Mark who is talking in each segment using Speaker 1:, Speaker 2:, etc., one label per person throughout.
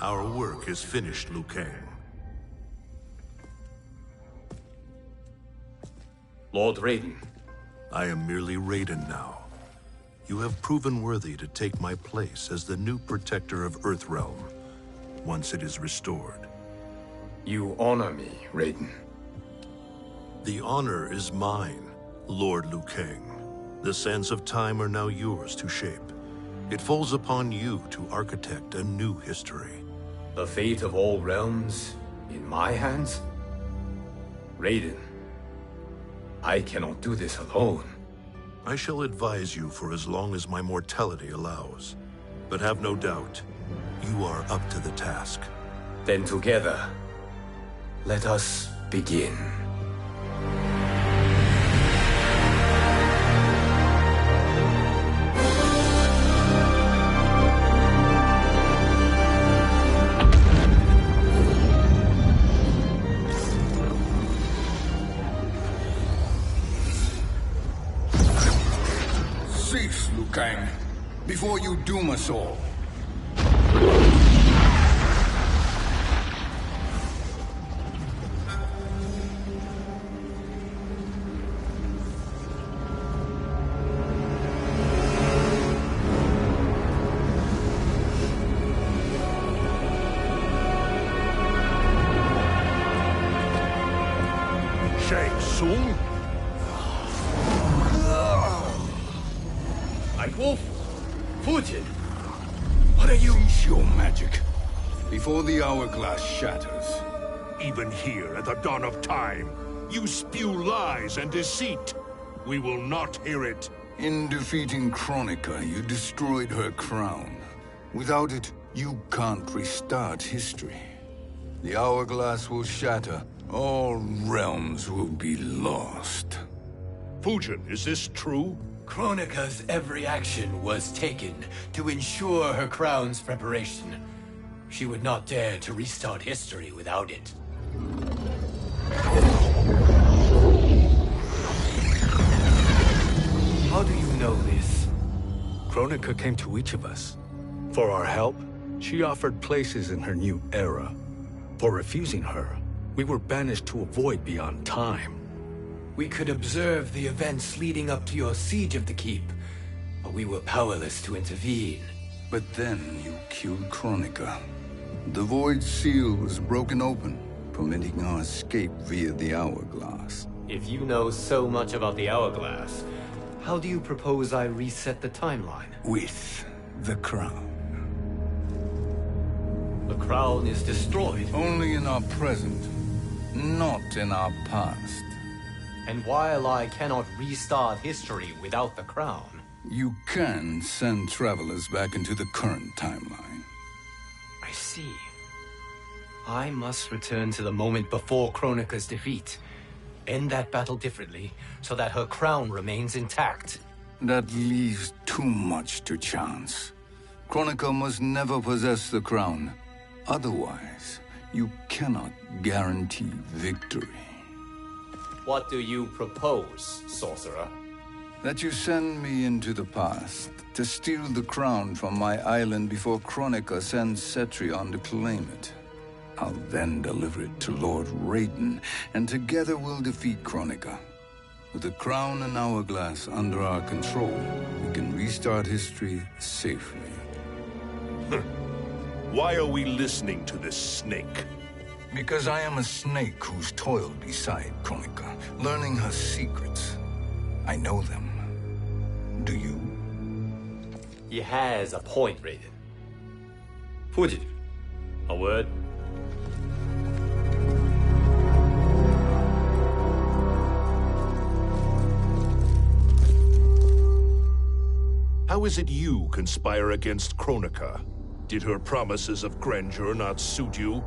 Speaker 1: Our work is finished, Liu Kang.
Speaker 2: Lord Raiden.
Speaker 1: I am merely Raiden now. You have proven worthy to take my place as the new protector of Earthrealm, once it is restored.
Speaker 2: You honor me, Raiden.
Speaker 1: The honor is mine, Lord Liu Kang. The sands of time are now yours to shape. It falls upon you to architect a new history.
Speaker 2: The fate of all realms in my hands? Raiden, I cannot do this alone.
Speaker 1: I shall advise you for as long as my mortality allows. But have no doubt, you are up to the task.
Speaker 2: Then together, let us begin.
Speaker 3: Cease, Liu Kang, before you doom us all.
Speaker 1: Shang Tsung?
Speaker 2: Wolf, Fujin, what are you?
Speaker 3: Cease your magic before the hourglass shatters.
Speaker 4: Even here at the dawn of time, you spew lies and deceit. We will not hear it.
Speaker 3: In defeating Kronika, you destroyed her crown. Without it, you can't restart history. The hourglass will shatter. All realms will be lost.
Speaker 4: Fujin, is this true?
Speaker 2: Kronika's every action was taken to ensure her crown's preparation. She would not dare to restart history without it. How do you know this?
Speaker 5: Kronika came to each of us. For our help, she offered places in her new era. For refusing her, we were banished to a void beyond time.
Speaker 2: We could observe the events leading up to your siege of the keep, but we were powerless to intervene.
Speaker 3: But then you killed Kronika. The Void Seal was broken open, permitting our escape via the hourglass.
Speaker 2: If you know so much about the hourglass, how do you propose I reset the timeline?
Speaker 3: With the crown.
Speaker 2: The crown is destroyed.
Speaker 3: Only in our present, not in our past.
Speaker 2: And while I cannot restart history without the crown...
Speaker 3: You can send travelers back into the current timeline.
Speaker 2: I see. I must return to the moment before Kronika's defeat. End that battle differently, so that her crown remains intact.
Speaker 3: That leaves too much to chance. Kronika must never possess the crown. Otherwise, you cannot guarantee victory.
Speaker 2: What do you propose, sorcerer?
Speaker 3: That you send me into the past to steal the crown from my island before Kronika sends Cetrion to claim it. I'll then deliver it to Lord Raiden, and together we'll defeat Kronika. With the crown and hourglass under our control, we can restart history safely.
Speaker 4: Why are we listening to this snake?
Speaker 3: Because I am a snake who's toiled beside Kronika, learning her secrets. I know them. Do you?
Speaker 2: He has a point, Raiden. Fujin, a word?
Speaker 4: How is it you conspire against Kronika? Did her promises of grandeur not suit you?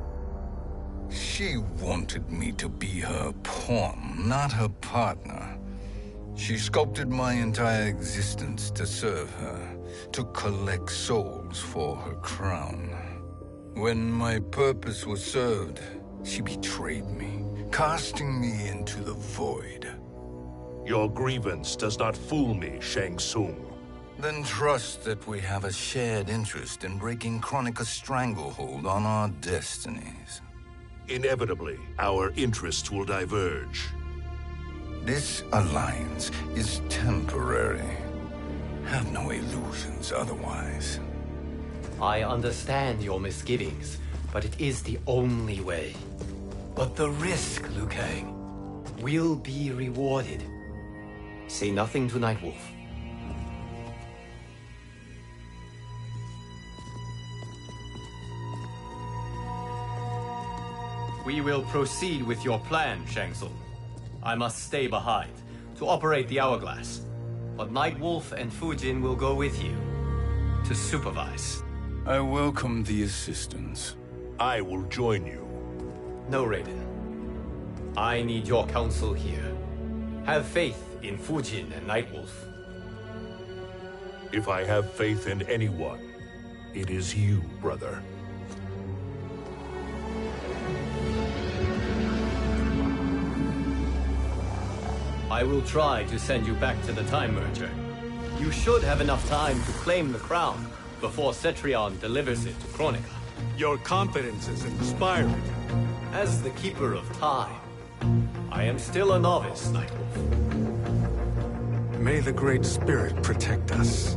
Speaker 3: She wanted me to be her pawn, not her partner. She sculpted my entire existence to serve her, to collect souls for her crown. When my purpose was served, she betrayed me, casting me into the void.
Speaker 4: Your grievance does not fool me, Shang Tsung.
Speaker 3: Then trust that we have a shared interest in breaking Kronika's stranglehold on our destinies.
Speaker 4: Inevitably, our interests will diverge.
Speaker 3: This alliance is temporary. Have no illusions otherwise.
Speaker 2: I understand your misgivings, but it is the only way. But the risk, Liu Kang, will be rewarded. Say nothing to Nightwolf. We will proceed with your plan, Shang Tsung. I must stay behind to operate the Hourglass. But Nightwolf and Fujin will go with you to supervise.
Speaker 3: I welcome the assistance.
Speaker 4: I will join you.
Speaker 2: No, Raiden. I need your counsel here. Have faith in Fujin and Nightwolf.
Speaker 4: If I have faith in anyone, it is you, brother.
Speaker 2: I will try to send you back to the Time Merger. You should have enough time to claim the crown before Cetrion delivers it to Kronika.
Speaker 5: Your confidence is inspiring.
Speaker 2: As the Keeper of Time, I am still a novice, Nightwolf.
Speaker 5: May the Great Spirit protect us.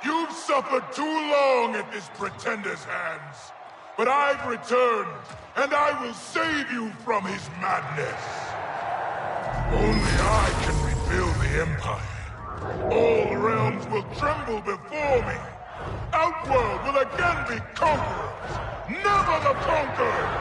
Speaker 6: You've suffered too long at this pretender's hands. But I've returned, and I will save you from his madness. Only I can rebuild the Empire. All realms will tremble before me. Outworld will again be conquerors, never the conquered!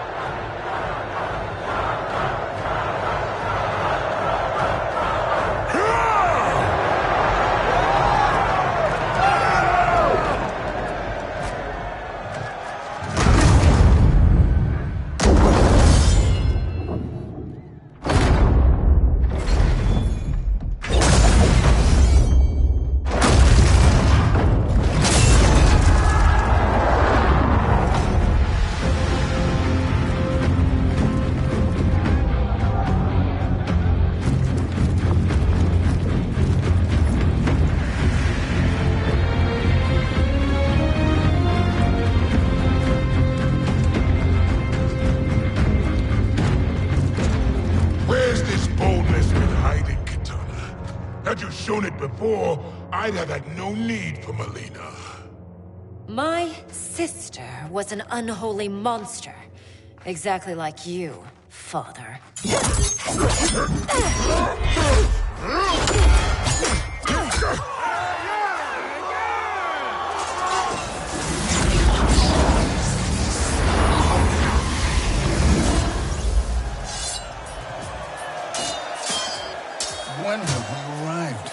Speaker 6: Had you shown it before, I'd have had no need for Melina.
Speaker 7: My sister was an unholy monster. Exactly like you, father.
Speaker 3: When have we arrived?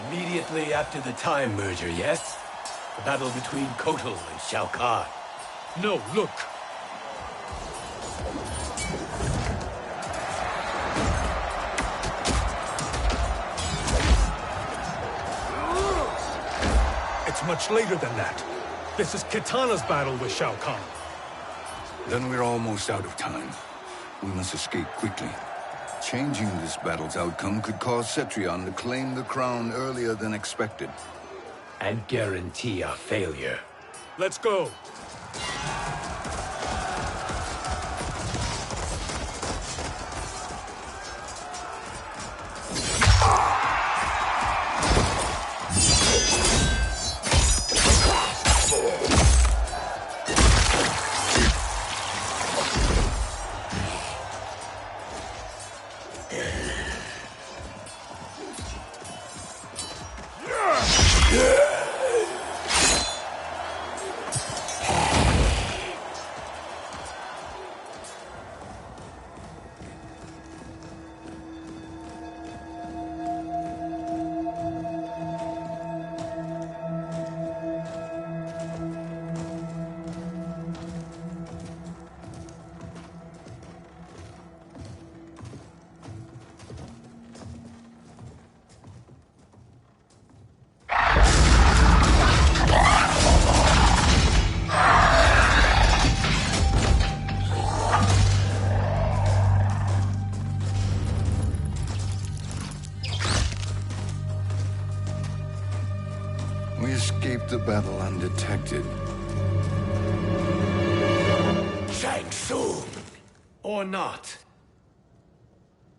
Speaker 2: Immediately after the Time Merger, yes? The battle between Kotal and Shao Kahn.
Speaker 5: No, look. It's much later than that. This is Kitana's battle with Shao Kahn.
Speaker 3: Then we're almost out of time. We must escape quickly. Changing this battle's outcome could cause Cetrion to claim the crown earlier than expected.
Speaker 2: And guarantee our failure.
Speaker 5: Let's go.
Speaker 3: escaped the battle undetected.
Speaker 8: Shang Tsung!
Speaker 2: Or not.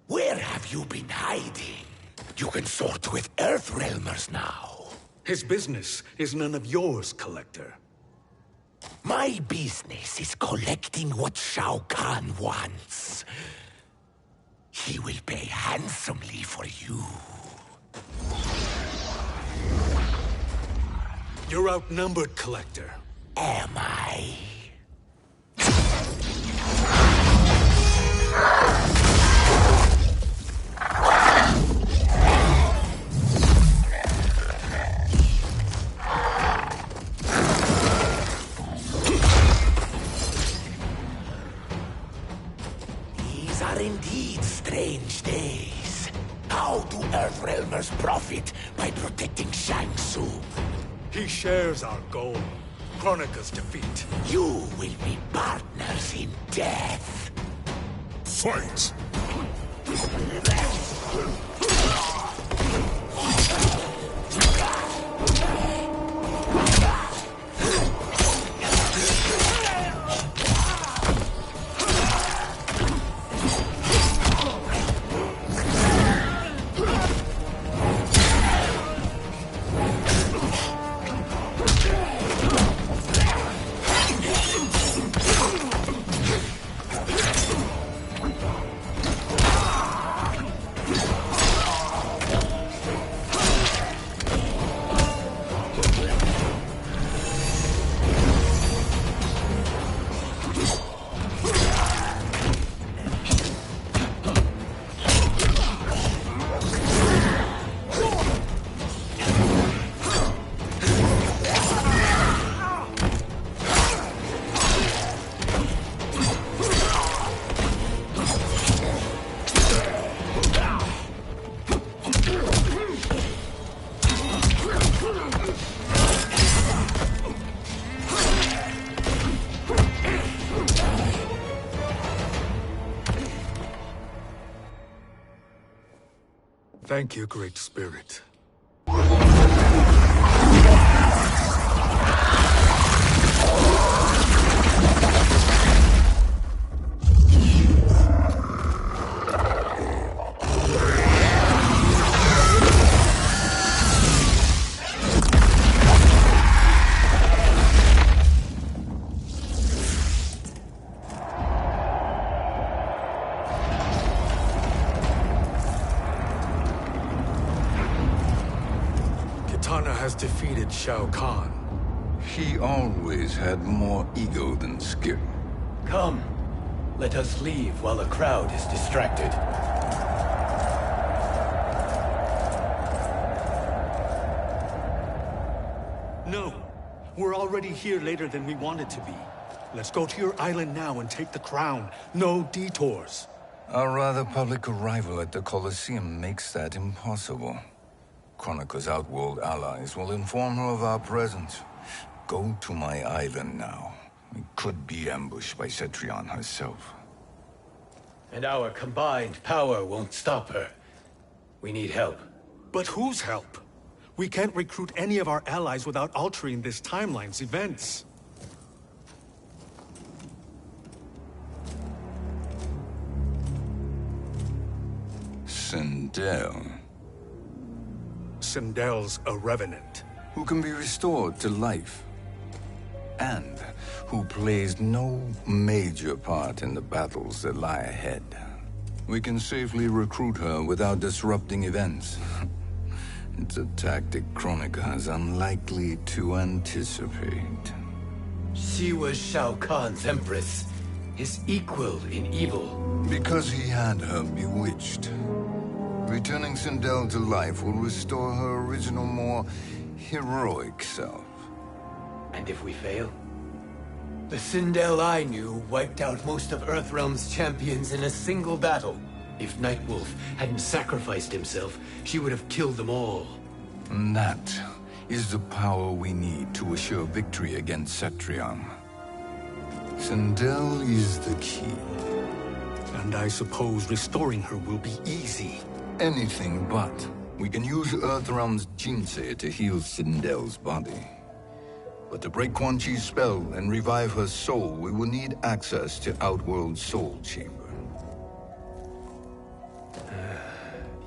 Speaker 8: Where have you been hiding? You can sort with Earthrealmers now.
Speaker 5: His business is none of yours, Collector.
Speaker 8: My business is collecting what Shao Kahn wants. He will pay handsomely for you.
Speaker 5: You're outnumbered, Collector.
Speaker 8: Am I? These are indeed strange days. How do Earthrealmers profit by protecting Shang Tsung?
Speaker 5: He shares our goal. Kronika's defeat.
Speaker 8: You will be partners in death.
Speaker 6: Fight!
Speaker 5: Thank you, Great Spirit. Has defeated Shao Kahn.
Speaker 3: He always had more ego than skill.
Speaker 2: Come, let us leave while the crowd is distracted.
Speaker 5: No, we're already here later than we wanted to be. Let's go to your island now and take the crown. No detours.
Speaker 3: Our rather public arrival at the Colosseum makes that impossible. Kronika's outworld allies will inform her of our presence. Go to my island now. We could be ambushed by Cetrion herself.
Speaker 2: And our combined power won't stop her. We need help.
Speaker 5: But whose help? We can't recruit any of our allies without altering this timeline's events.
Speaker 3: Sindel.
Speaker 5: Sindel's a revenant.
Speaker 3: Who can be restored to life. And who plays no major part in the battles that lie ahead. We can safely recruit her without disrupting events. It's a tactic Kronika is unlikely to anticipate.
Speaker 2: She was Shao Kahn's empress, his equal in evil.
Speaker 3: Because he had her bewitched. Returning Sindel to life will restore her original, more heroic self.
Speaker 2: And if we fail? The Sindel I knew wiped out most of Earthrealm's champions in a single battle. If Nightwolf hadn't sacrificed himself, she would have killed them all.
Speaker 3: And that is the power we need to assure victory against Cetrion. Sindel is the key.
Speaker 5: And I suppose restoring her will be easy.
Speaker 3: Anything but. We can use Earthrealm's Jinsei to heal Sindel's body. But to break Quan Chi's spell and revive her soul, we will need access to Outworld's Soul Chamber.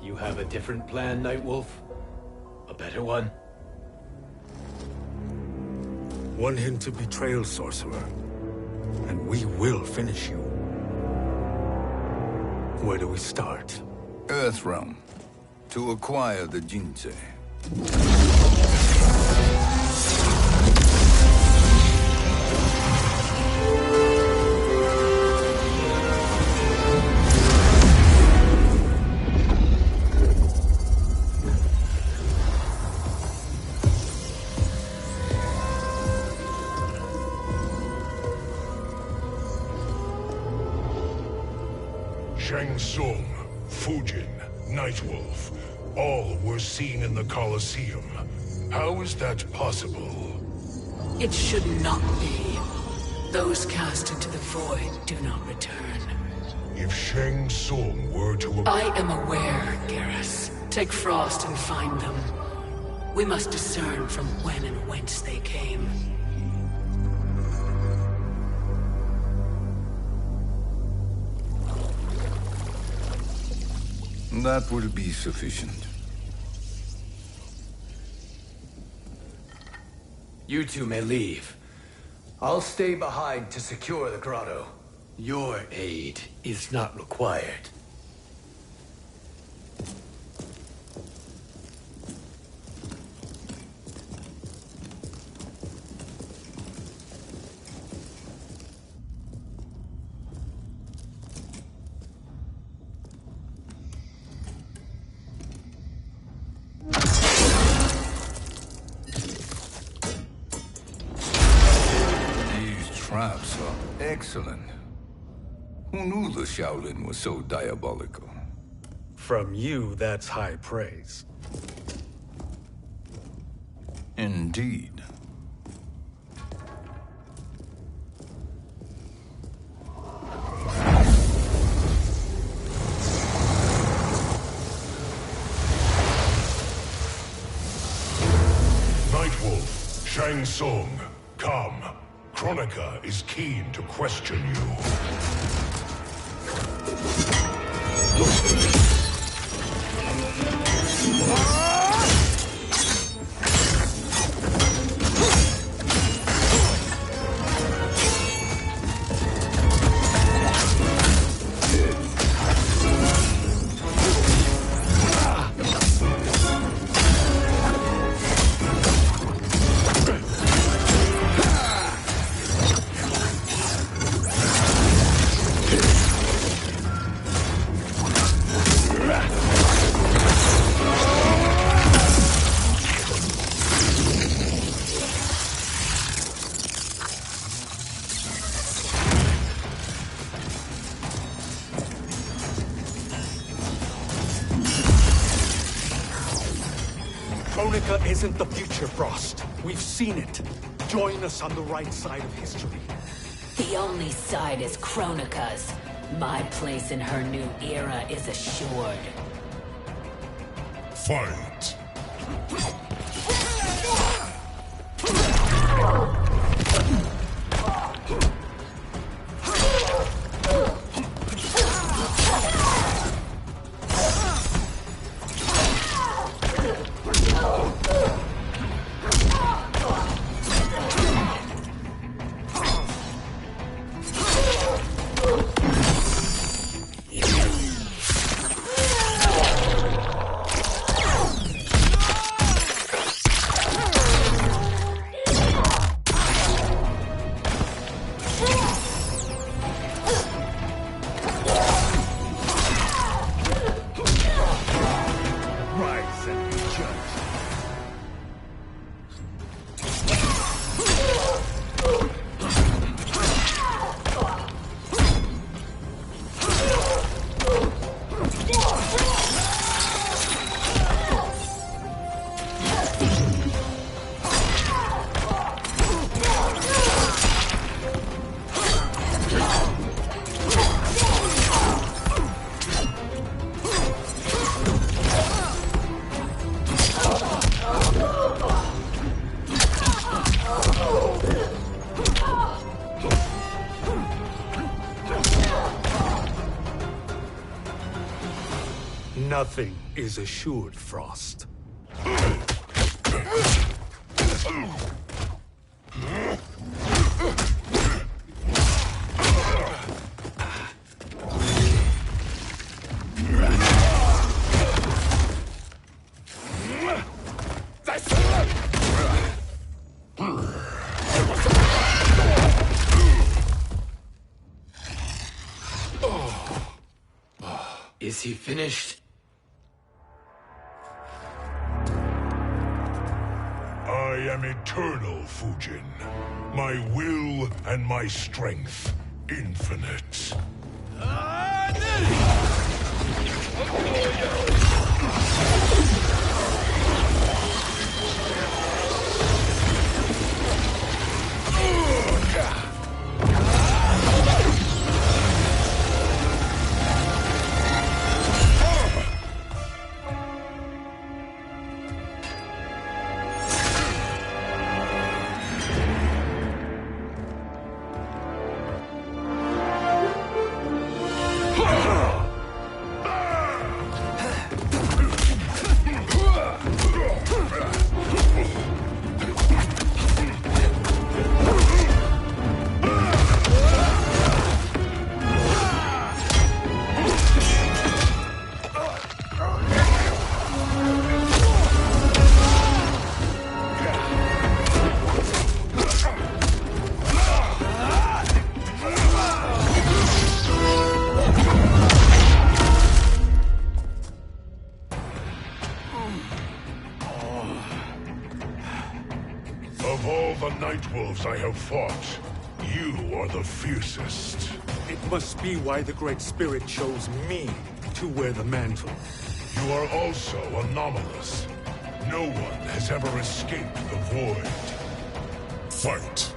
Speaker 2: You have a different plan, Nightwolf? A better one?
Speaker 5: One hint to betrayal, Sorcerer, and we will finish you. Where do we start?
Speaker 3: Earthrealm. To acquire the Jinsei.
Speaker 6: Shang Tsung, Fujin, Nightwolf, all were seen in the Colosseum. How is that possible?
Speaker 9: It should not be. Those cast into the void do not return.
Speaker 6: If Shang Tsung were to...
Speaker 9: I am aware, Garrus. Take Frost and find them. We must discern from when and whence they came.
Speaker 3: That will be sufficient.
Speaker 2: You two may leave. I'll stay behind to secure the grotto. Your aid is not required.
Speaker 3: Traps are excellent. Who knew the Shaolin was so diabolical?
Speaker 5: From you, that's high praise.
Speaker 3: Indeed.
Speaker 6: Nightwolf, Shang Tsung, come. Kronika is keen to question you.
Speaker 5: Kronika isn't the future, Frost. We've seen it. Join us on the right side of history.
Speaker 9: The only side is Kronika's. My place in her new era is assured.
Speaker 6: Fight!
Speaker 5: Nothing is assured, Frost.
Speaker 2: Is he finished?
Speaker 6: I am eternal, Fujin. My will and my strength, infinite. Of all the Nightwolves I have fought, you are the fiercest.
Speaker 5: It must be why the Great Spirit chose me to wear the mantle.
Speaker 6: You are also anomalous. No one has ever escaped the void. Fight!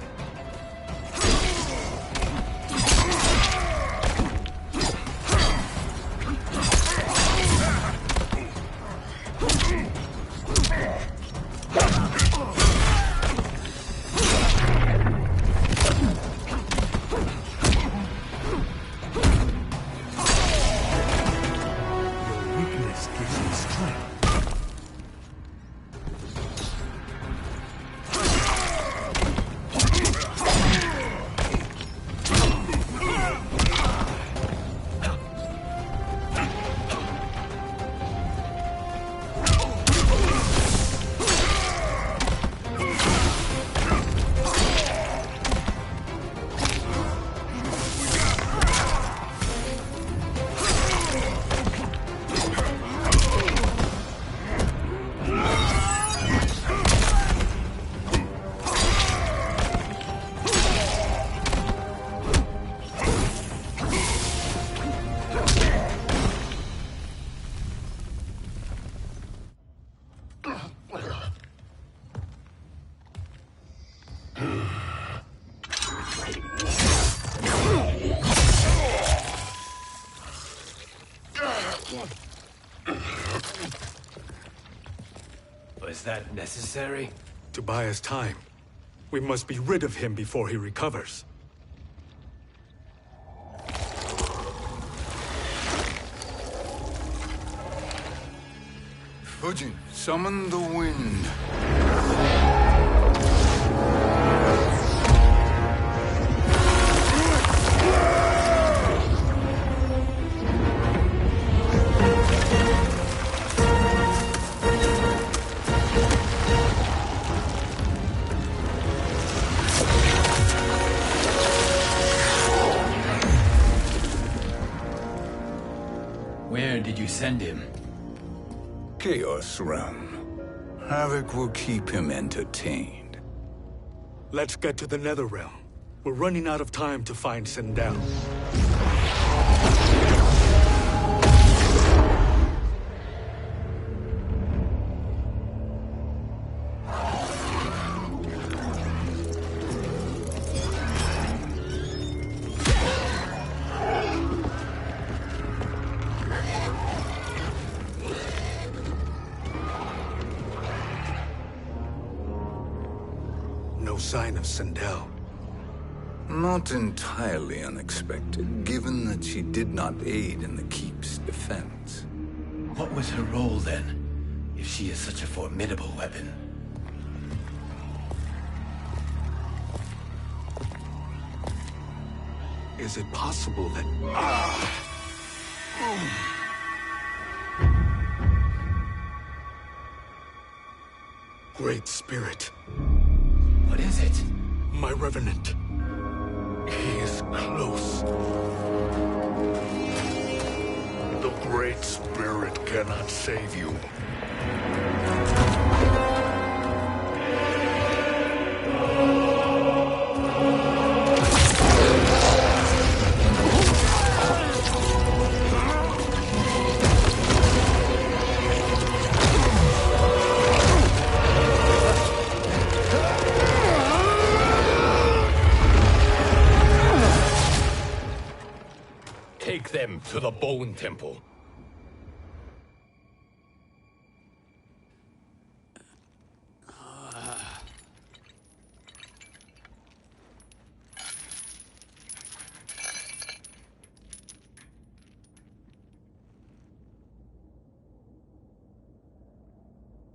Speaker 2: Was that necessary?
Speaker 5: To buy us time. We must be rid of him before he recovers.
Speaker 3: Fujin, summon the wind.
Speaker 2: Where did you send him?
Speaker 3: Chaos Realm. Havoc will keep him entertained.
Speaker 5: Let's get to the Netherrealm. We're running out of time to find Sindel. No sign of Sindel.
Speaker 3: Not entirely unexpected, given that she did not aid in the Keep's defense.
Speaker 2: What was her role then, if she is such a formidable weapon?
Speaker 5: Is it possible that... Great Spirit.
Speaker 2: What is it?
Speaker 5: My Revenant. He is close.
Speaker 4: The Great Spirit cannot save you.
Speaker 2: Take them to the Bone Temple.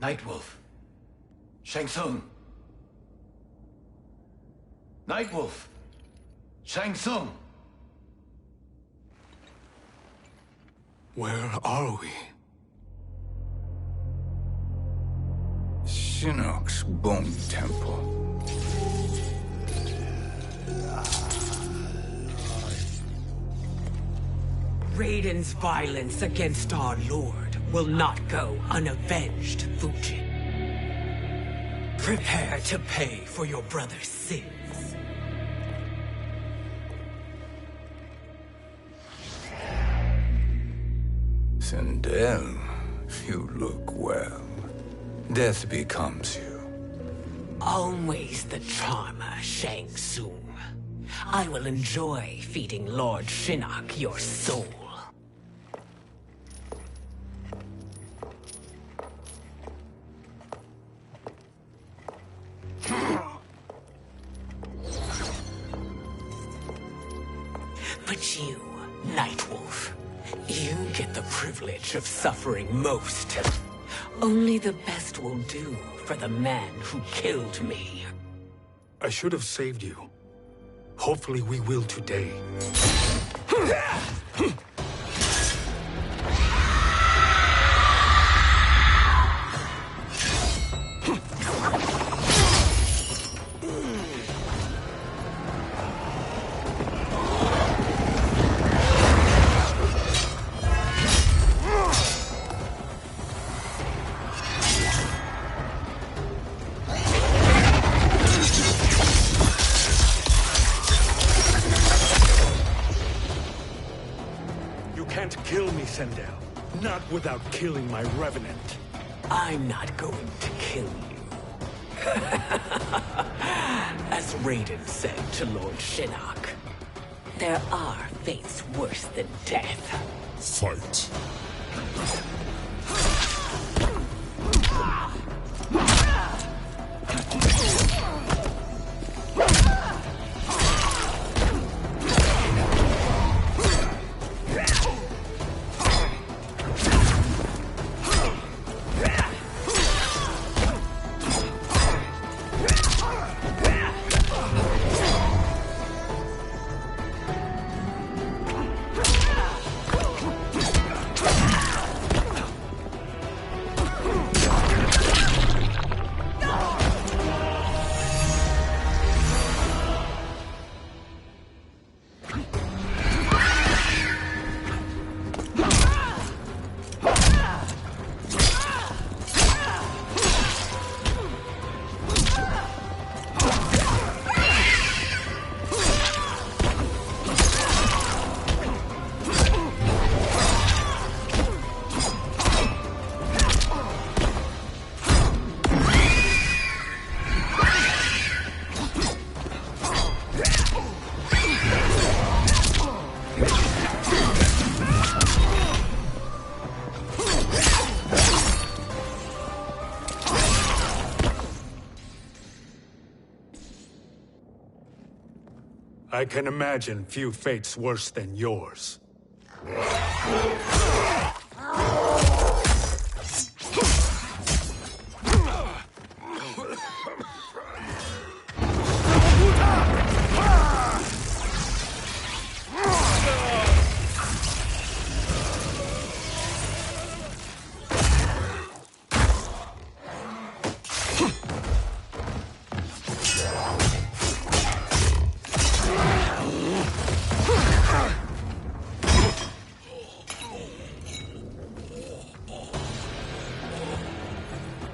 Speaker 2: Nightwolf. Shang Tsung. Nightwolf. Shang Tsung.
Speaker 5: Where are we?
Speaker 3: Shinnok's Bone Temple.
Speaker 9: Raiden's violence against our Lord will not go unavenged, Fujin. Prepare to pay for your brother's sins.
Speaker 3: Sindel, you look well. Death becomes you.
Speaker 9: Always the charmer, Shang Tsung. I will enjoy feeding Lord Shinnok your soul. But you, Nightwolf, you get the privilege of suffering most. Only the best will do for the man who killed me.
Speaker 5: I should have saved you. Hopefully we will today. Not without killing my Revenant.
Speaker 9: I'm not going to kill you. As Raiden said to Lord Shinnok, there are fates worse than death.
Speaker 4: Fight.
Speaker 5: I can imagine few fates worse than yours.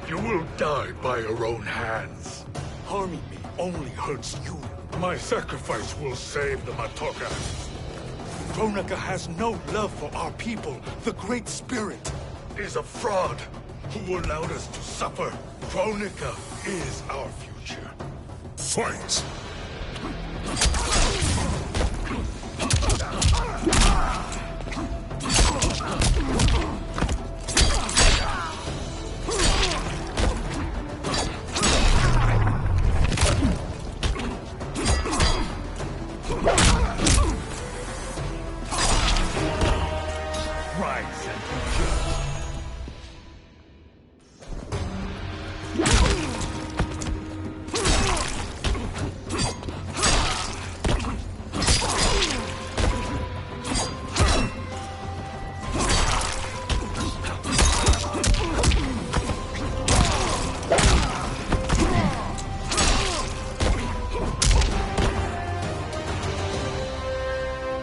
Speaker 5: You will die by your own hands. Harming me only hurts you. My sacrifice will save the Matoka. Kronika has no love for our people. The Great Spirit is a fraud who allowed us to suffer. Kronika is our future.
Speaker 6: Fight!
Speaker 5: Rise and be judged.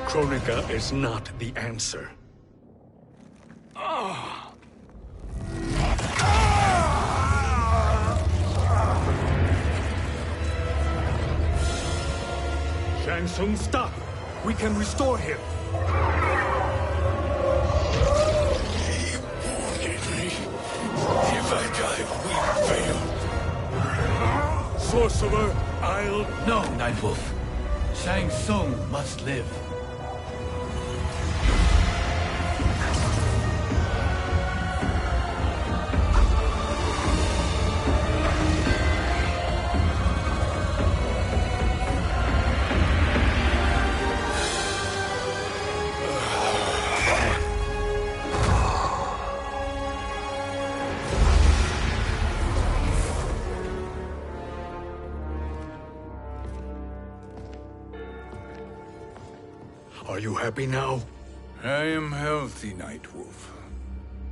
Speaker 5: Kronika is not the answer. Shang Tsung, stop! We can restore him!
Speaker 8: He wounded me. If I die, we fail.
Speaker 5: Sorcerer, I'll...
Speaker 2: No, Nightwolf. Shang Tsung must live.
Speaker 5: Are you happy now?
Speaker 3: I am healthy, Nightwolf.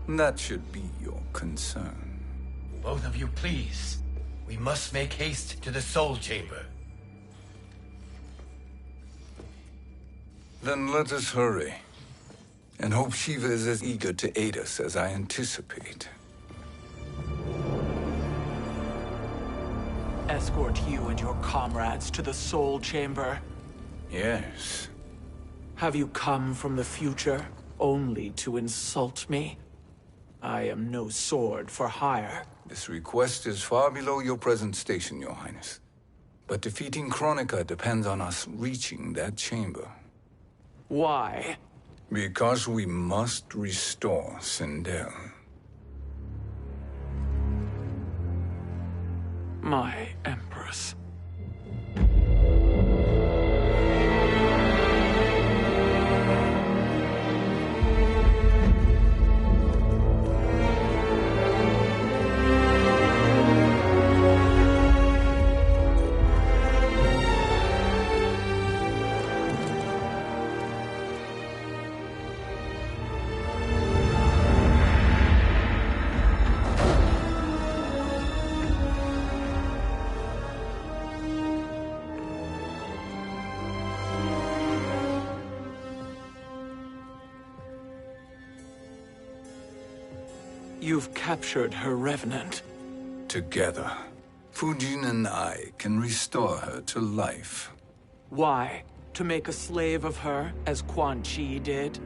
Speaker 3: That should be your concern.
Speaker 2: Both of you, please. We must make haste to the Soul Chamber.
Speaker 3: Then let us hurry. And hope Shiva is as eager to aid us as I anticipate.
Speaker 10: Escort you and your comrades to the Soul Chamber.
Speaker 3: Yes.
Speaker 10: Have you come from the future only to insult me? I am no sword for hire.
Speaker 3: This request is far below your present station, Your Highness. But defeating Kronika depends on us reaching that chamber.
Speaker 10: Why?
Speaker 3: Because we must restore Sindel.
Speaker 10: My Empress. You've captured her revenant.
Speaker 3: Together, Fujin and I can restore her to life.
Speaker 10: Why? To make a slave of her, as Quan Chi did?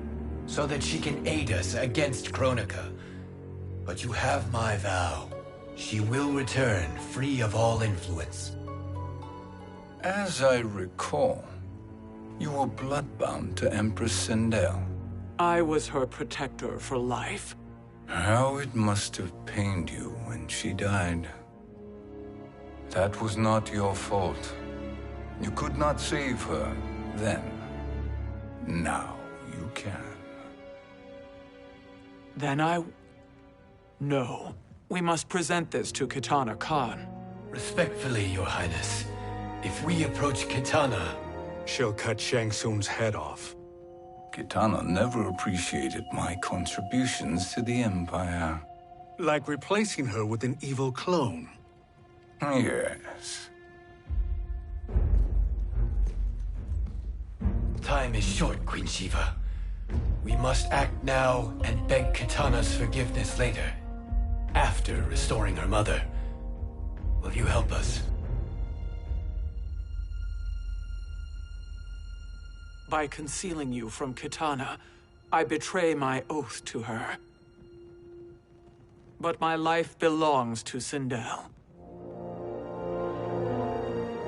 Speaker 2: So that she can aid us against Kronika. But you have my vow. She will return free of all influence.
Speaker 3: As I recall, you were bloodbound to Empress Sindel.
Speaker 10: I was her protector for life.
Speaker 3: How it must have pained you when she died. That was not your fault. You could not save her then. Now you can.
Speaker 10: Then No. We must present this to Kitana Khan.
Speaker 2: Respectfully, Your Highness. If we approach Kitana...
Speaker 5: She'll cut Shang Tsung's head off.
Speaker 3: Kitana never appreciated my contributions to the Empire.
Speaker 5: Like replacing her with an evil clone.
Speaker 3: Yes.
Speaker 2: Time is short, Queen Shiva. We must act now and beg Kitana's forgiveness later. after restoring her mother. Will you help us?
Speaker 10: By concealing you from Kitana, I betray my oath to her. But my life belongs to Sindel.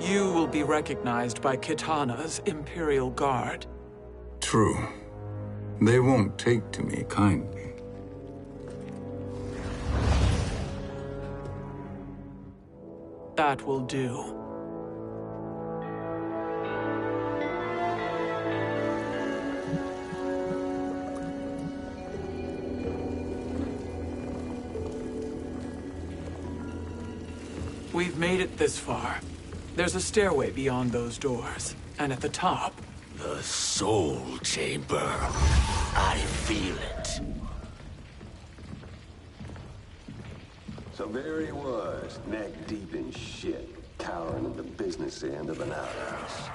Speaker 10: You will be recognized by Kitana's Imperial Guard.
Speaker 3: True. They won't take to me kindly.
Speaker 10: That will do. We've made it this far. There's a stairway beyond those doors, and at the top...
Speaker 8: The Soul Chamber. I feel it.
Speaker 11: So there he was, neck deep in shit, cowering at the business end of an outhouse.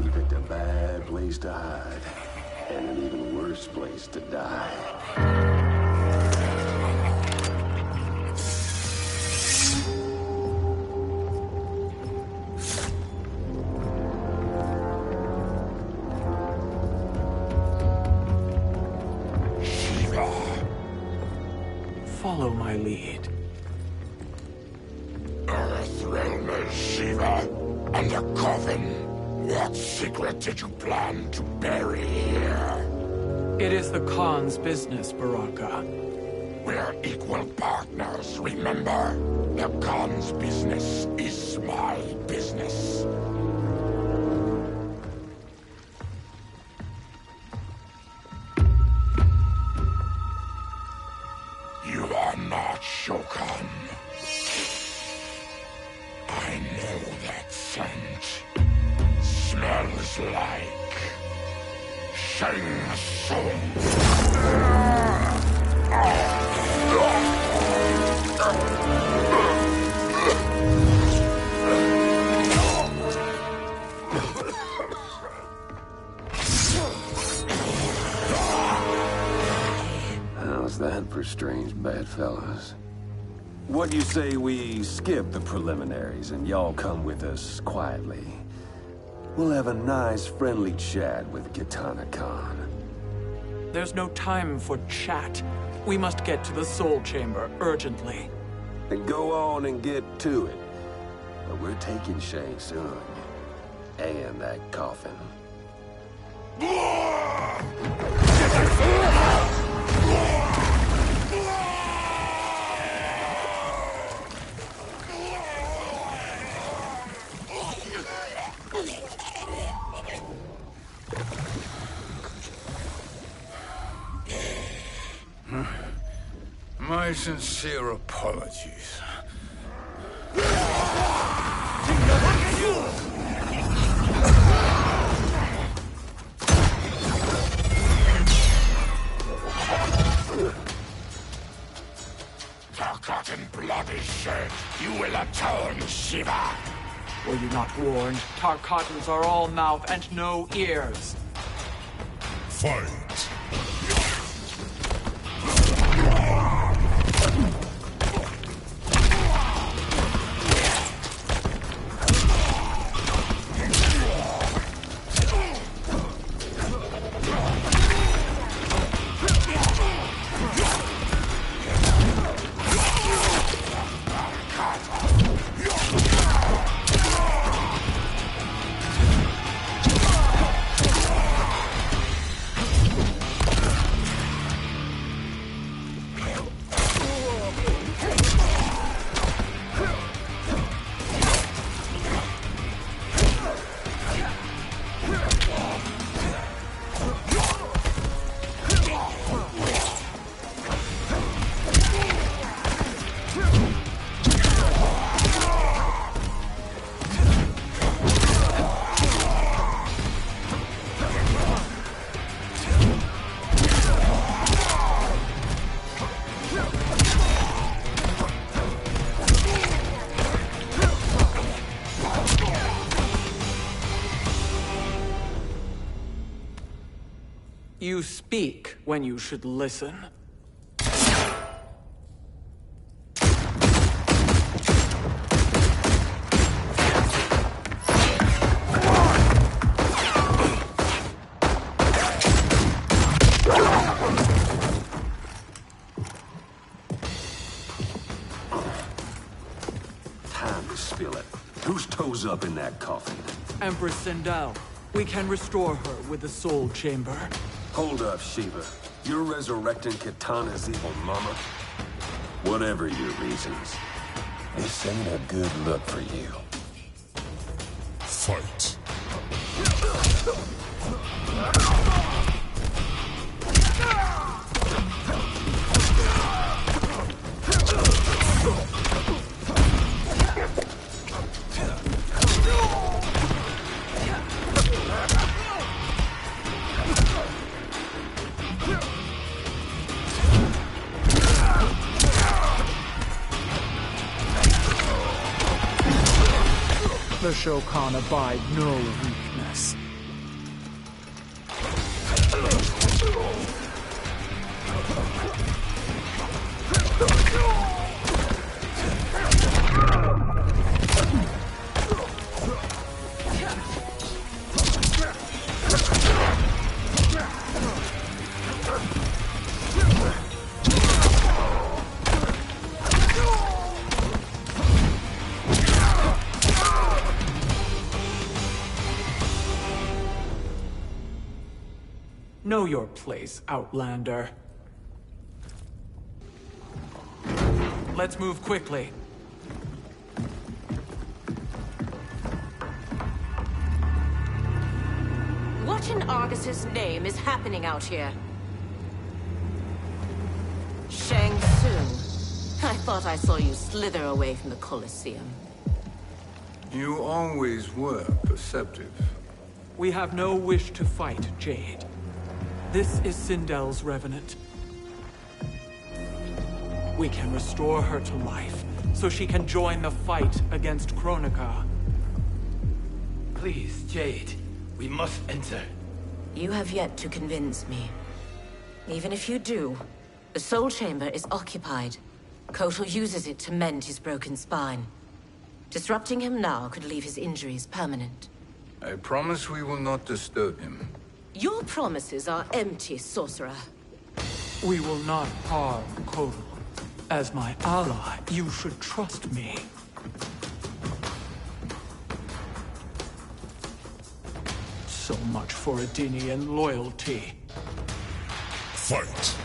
Speaker 11: He picked a bad place to hide, and an even worse place to die.
Speaker 10: Follow my lead.
Speaker 8: Earthrealm is Shiva, and a coffin. What secret did you plan to bury here?
Speaker 10: It is the Khan's business, Baraka.
Speaker 8: We're equal partners, remember? The Khan's business is my business. You are not Shokan. I know that scent. Smells like... Shang Tsung.
Speaker 11: How's that for strange bedfellows? What do you say we skip the preliminaries and y'all come with us quietly? We'll have a nice, friendly chat with Kitana Khan.
Speaker 10: There's no time for chat. We must get to the Soul Chamber urgently.
Speaker 11: Then go on and get to it. But we're taking Shang Tsung. And that coffin.
Speaker 3: My sincere apologies.
Speaker 8: Forgotten blood is shed. You will atone, Shiva.
Speaker 10: Were you not warned? Tarkatans are all mouth and no ears.
Speaker 4: Fight!
Speaker 10: You speak when you should listen.
Speaker 11: to spill it. Whose toes up in that coffin?
Speaker 10: Empress Sindel. We can restore her with the Soul Chamber.
Speaker 11: Hold up, Shiva. You're resurrecting Kitana's evil mama? Whatever your reasons, this ain't a good look for you.
Speaker 6: Fight.
Speaker 10: The Shokan abide no weakness. Know your place, Outlander. Let's move quickly.
Speaker 7: What in Argus's name is happening out here? Shang Tsung. I thought I saw you slither away from the Colosseum.
Speaker 3: You always were perceptive.
Speaker 10: We have no wish to fight, Jade. This is Sindel's Revenant. We can restore her to life, so she can join the fight against Kronika.
Speaker 2: Please, Jade. We must enter.
Speaker 7: You have yet to convince me. Even if you do, the Soul Chamber is occupied. Kotal uses it to mend his broken spine. Disrupting him now could leave his injuries permanent.
Speaker 3: I promise we will not disturb him.
Speaker 7: Your promises are empty, sorcerer.
Speaker 10: We will not harm Kotal. As my ally, you should trust me. So much for Adenian loyalty.
Speaker 6: Fight.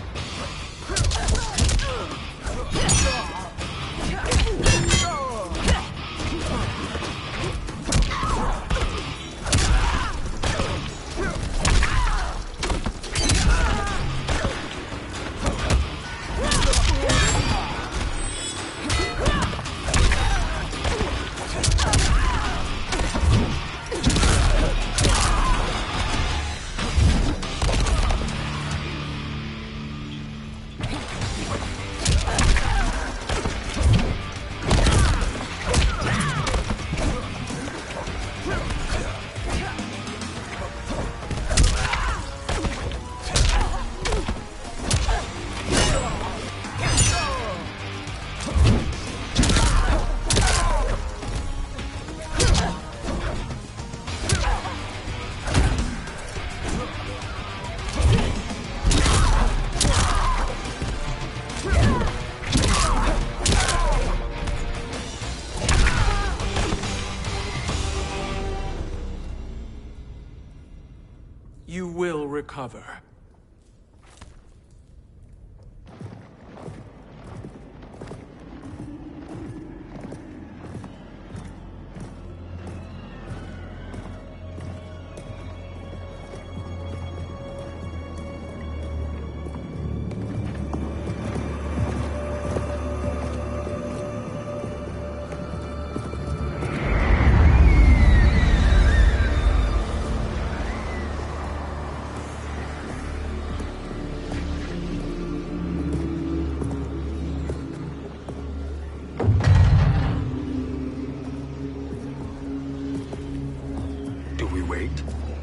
Speaker 10: You will recover.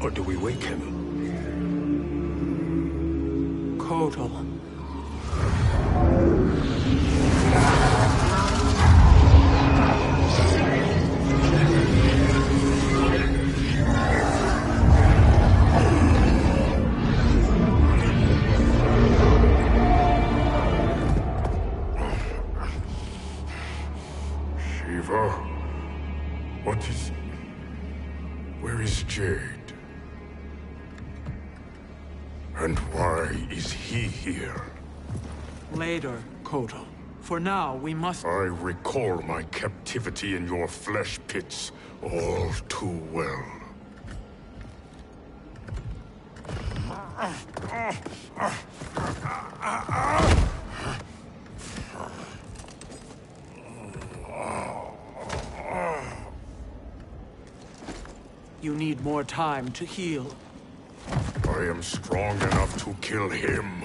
Speaker 11: Or do we wake him?
Speaker 10: Kotal.
Speaker 6: Shiva, What is... Where is Jade? And why is he here?
Speaker 10: Later, Kotal. For now, we must...
Speaker 6: I recall my captivity in your flesh pits all too well.
Speaker 10: You need more time to heal.
Speaker 6: I am strong enough to kill him.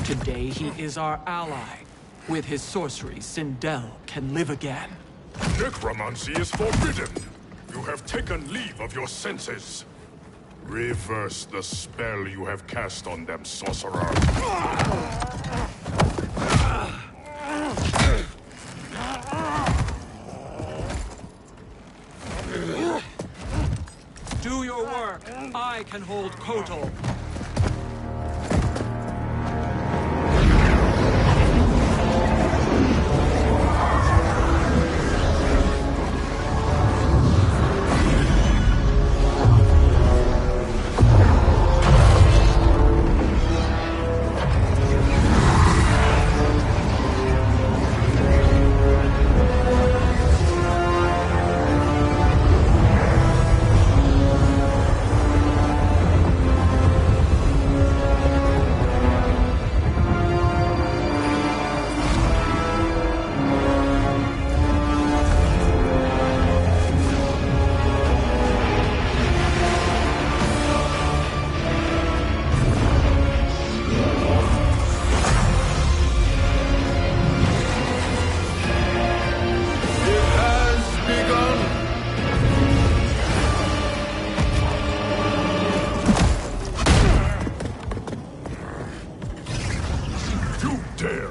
Speaker 10: Today he is our ally. With his sorcery, Sindel can live again.
Speaker 6: Necromancy is forbidden. You have taken leave of your senses. Reverse the spell you have cast on them, sorcerer.
Speaker 10: Do your work. I can hold Kotal.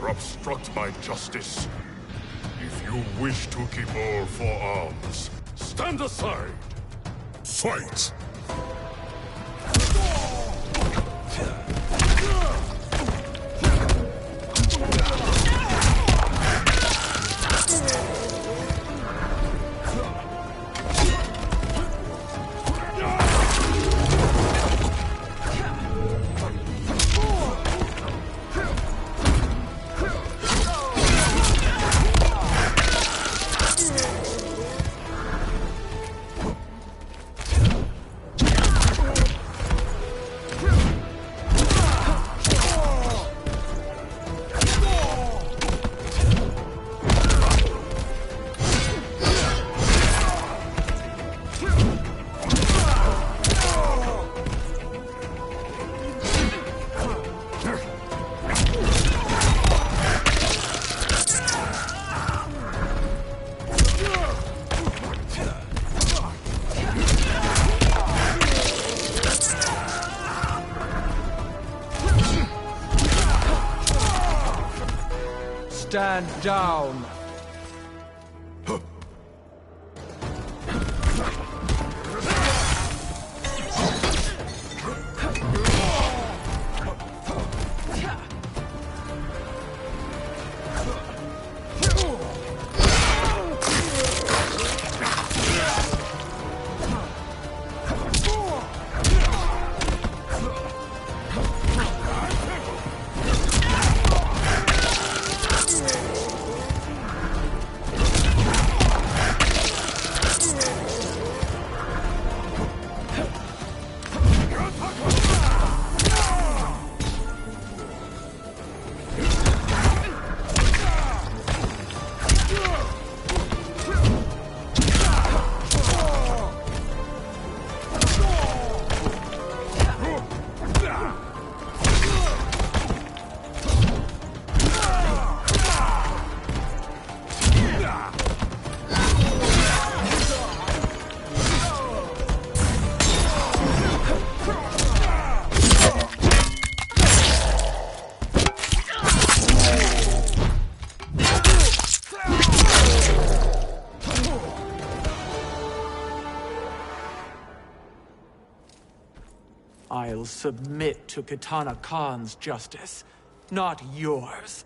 Speaker 6: Obstruct my justice. If you wish to keep all four arms, stand aside. Fight!
Speaker 10: Stand down. I'll submit to Kitana Khan's justice, not yours.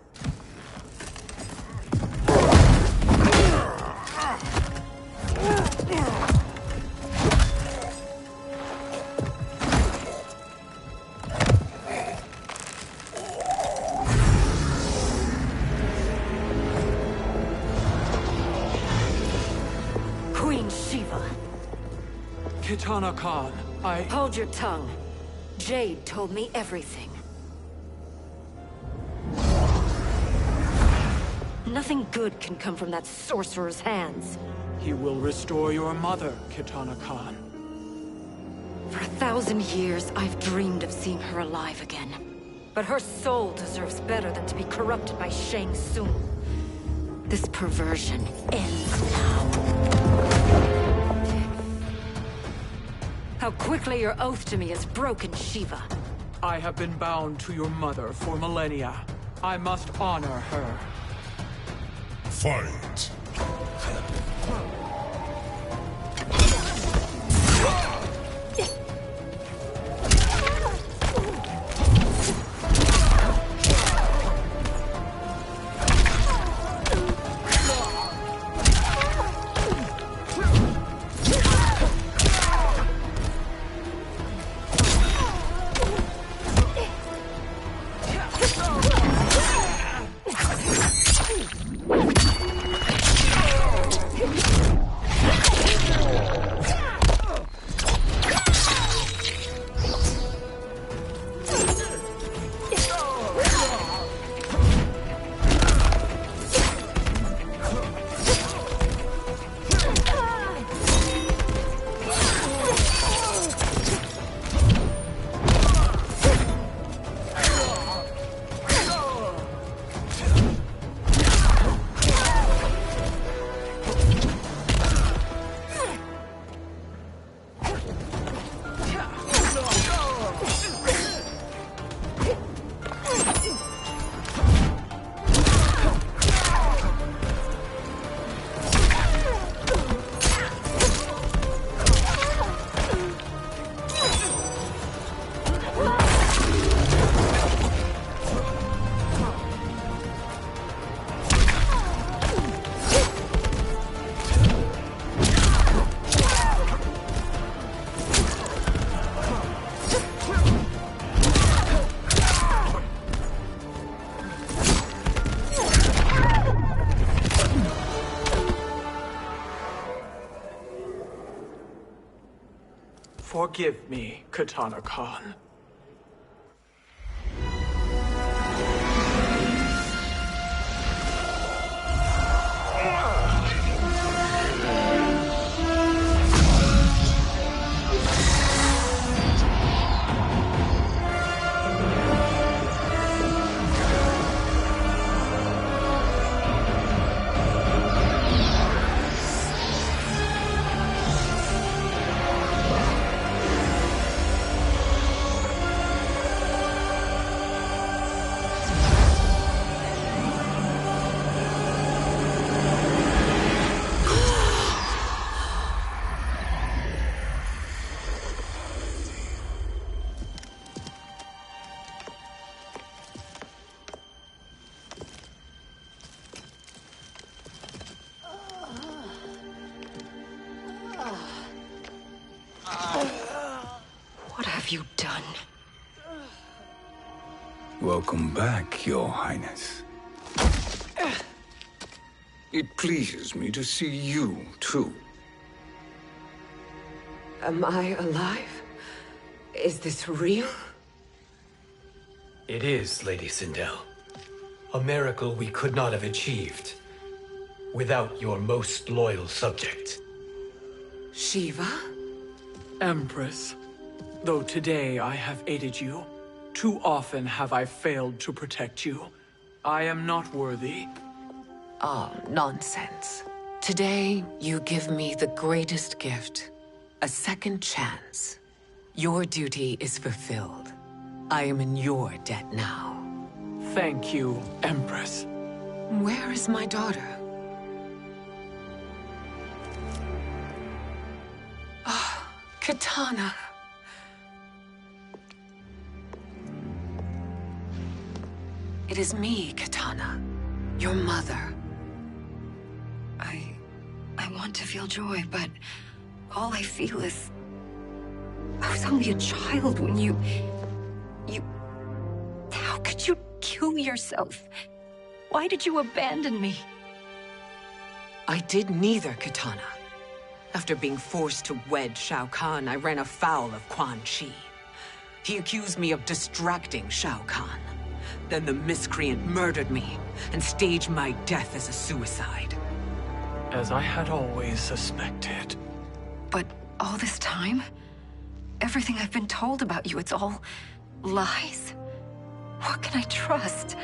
Speaker 10: Kitana Khan,
Speaker 7: Hold your tongue. Jade told me everything. Nothing good can come from that sorcerer's hands.
Speaker 10: He will restore your mother, Kitana Khan.
Speaker 7: For 1,000 years, I've dreamed of seeing her alive again. But her soul deserves better than to be corrupted by Shang Tsung. This perversion ends now. How quickly your oath to me has broken, Shiva.
Speaker 10: I have been bound to your mother for millennia. I must honor her.
Speaker 6: Fight!
Speaker 10: Forgive me, Kitana Khan.
Speaker 7: What have you done?
Speaker 3: Welcome back, Your Highness. It pleases me to see you, too.
Speaker 9: Am I alive? Is this real?
Speaker 2: It is, Lady Sindel. A miracle we could not have achieved without your most loyal subject.
Speaker 9: Shiva?
Speaker 10: Empress, though today I have aided you, too often have I failed to protect you. I am not worthy.
Speaker 9: Oh, nonsense. Today, you give me the greatest gift. A second chance. Your duty is fulfilled. I am in your debt now.
Speaker 10: Thank you, Empress.
Speaker 9: Where is my daughter? Ah, Kitana. It is me, Kitana. Your mother. I want to feel joy, but all I feel is... I was only a child when you... How could you kill yourself? Why did you abandon me? I did neither, Kitana. After being forced to wed Shao Kahn, I ran afoul of Quan Chi. He accused me of distracting Shao Kahn. Then the miscreant murdered me and staged my death as a suicide.
Speaker 10: As I had always suspected.
Speaker 12: But all this time? Everything I've been told about you, it's all lies? What can I trust?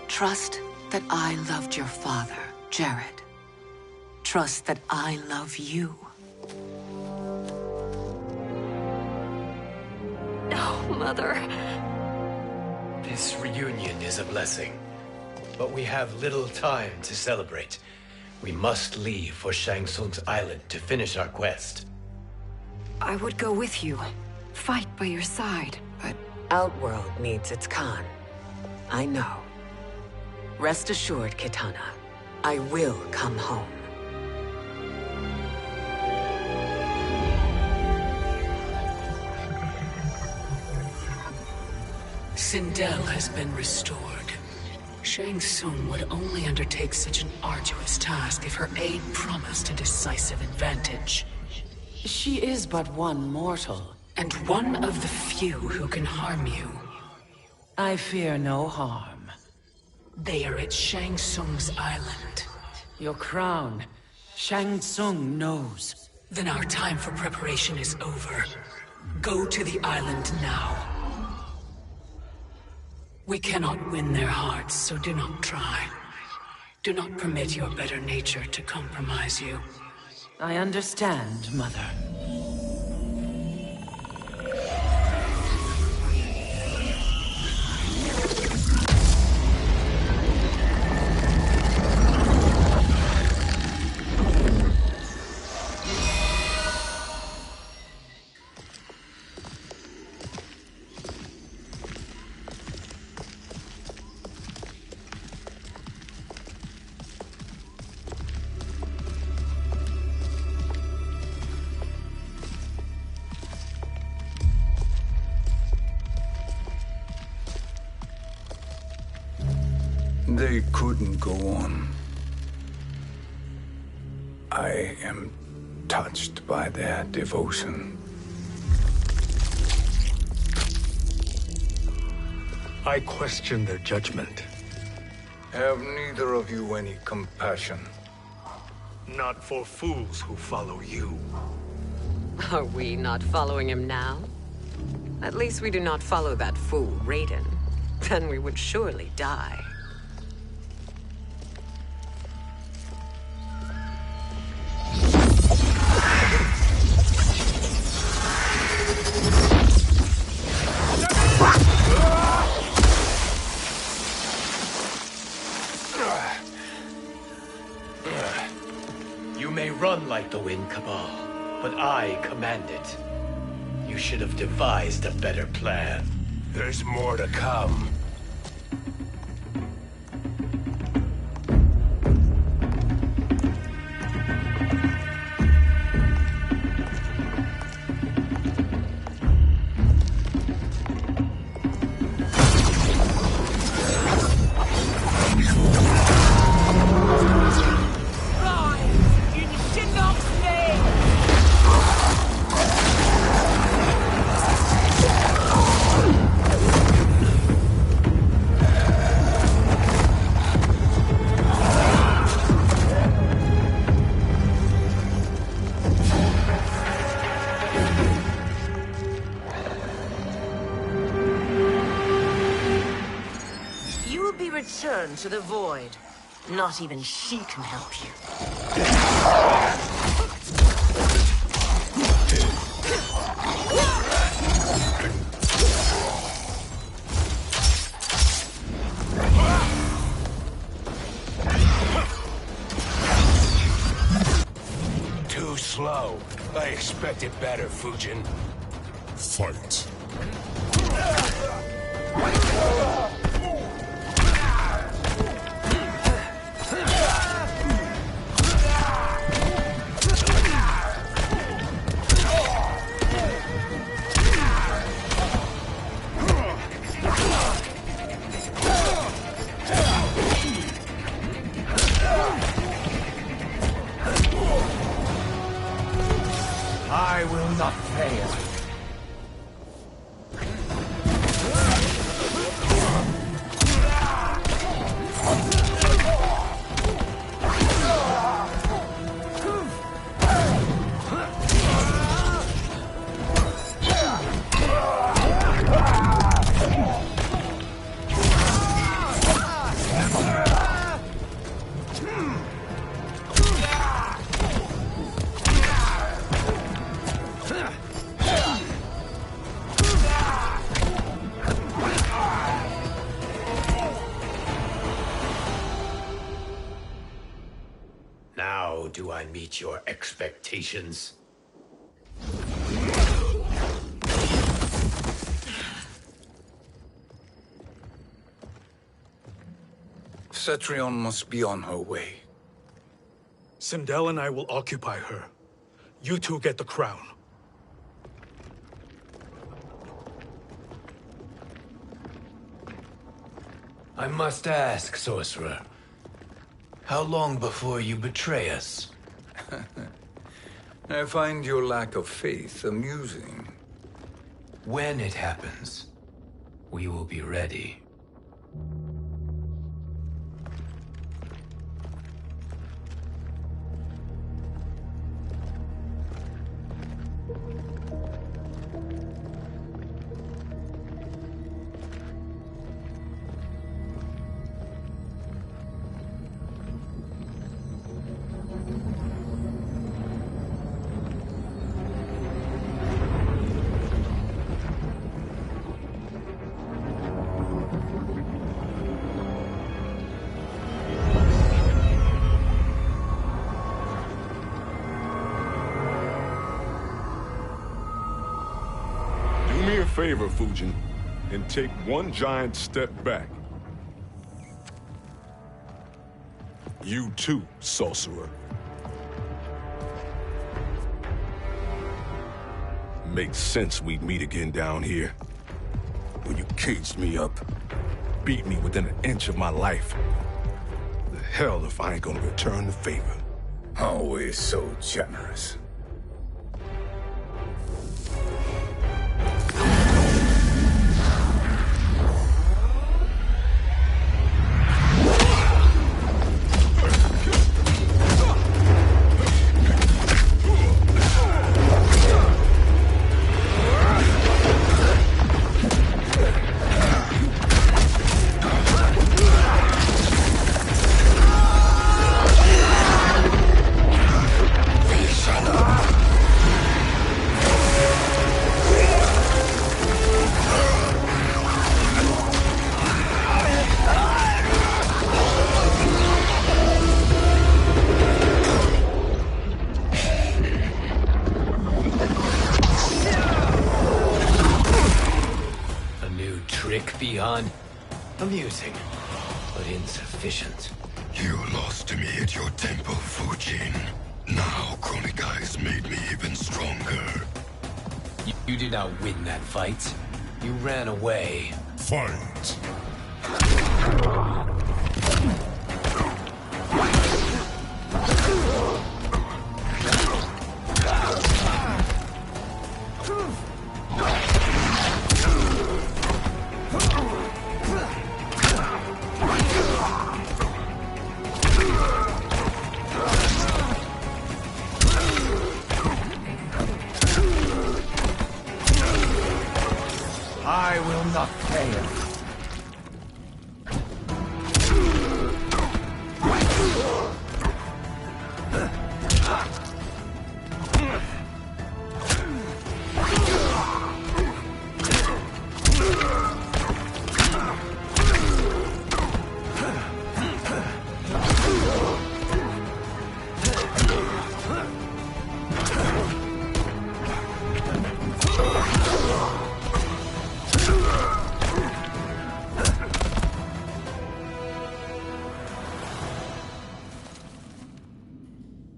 Speaker 9: Trust that I loved your father, Jared. Trust that I love you.
Speaker 12: No, Mother.
Speaker 2: This reunion is a blessing, but we have little time to celebrate. We must leave for Shang Tsung's island to finish our quest.
Speaker 12: I would go with you, fight by your side, but...
Speaker 9: Outworld needs its Khan. I know. Rest assured, Kitana, I will come home.
Speaker 13: Sindel has been restored. Shang Tsung would only undertake such an arduous task if her aid promised a decisive advantage.
Speaker 14: She is but one mortal.
Speaker 13: And one of the few who can harm you.
Speaker 14: I fear no harm.
Speaker 13: They are at Shang Tsung's island.
Speaker 14: Your crown. Shang Tsung knows.
Speaker 13: Then our time for preparation is over. Go to the island now. We cannot win their hearts, so do not try. Do not permit your better nature to compromise you.
Speaker 14: I understand, Mother.
Speaker 3: They couldn't go on. I am touched by their devotion.
Speaker 5: I question their judgment.
Speaker 3: Have neither of you any compassion?
Speaker 5: Not for fools who follow you.
Speaker 9: Are we not following him now? At least we do not follow that fool, Raiden. Then we would surely die.
Speaker 2: You may run like the wind, Cabal, but I command it. You should have devised a better plan.
Speaker 8: There's more to come.
Speaker 7: Return to the void. Not even she can help you.
Speaker 8: Too slow. I expected better, Fujin.
Speaker 6: Fight.
Speaker 2: not fail. Now do I meet your expectations?
Speaker 3: Cetrion must be on her way.
Speaker 5: Sindel and I will occupy her. You two get the crown.
Speaker 2: I must ask, sorcerer. How long before you betray us?
Speaker 3: I find your lack of faith amusing.
Speaker 2: When it happens, we will be ready.
Speaker 6: Favor, Fujin, and take one giant step back. You too, sorcerer. Makes sense we'd meet again down here. When you caged me up, beat me within an inch of my life. The hell if I ain't gonna return the favor.
Speaker 3: Always so generous.
Speaker 2: Amusing, but insufficient.
Speaker 15: You lost to me at your temple, Fujin. Now Kronika has made me even stronger.
Speaker 2: You did not win that fight. You ran away.
Speaker 15: Fight!
Speaker 2: I will not fail.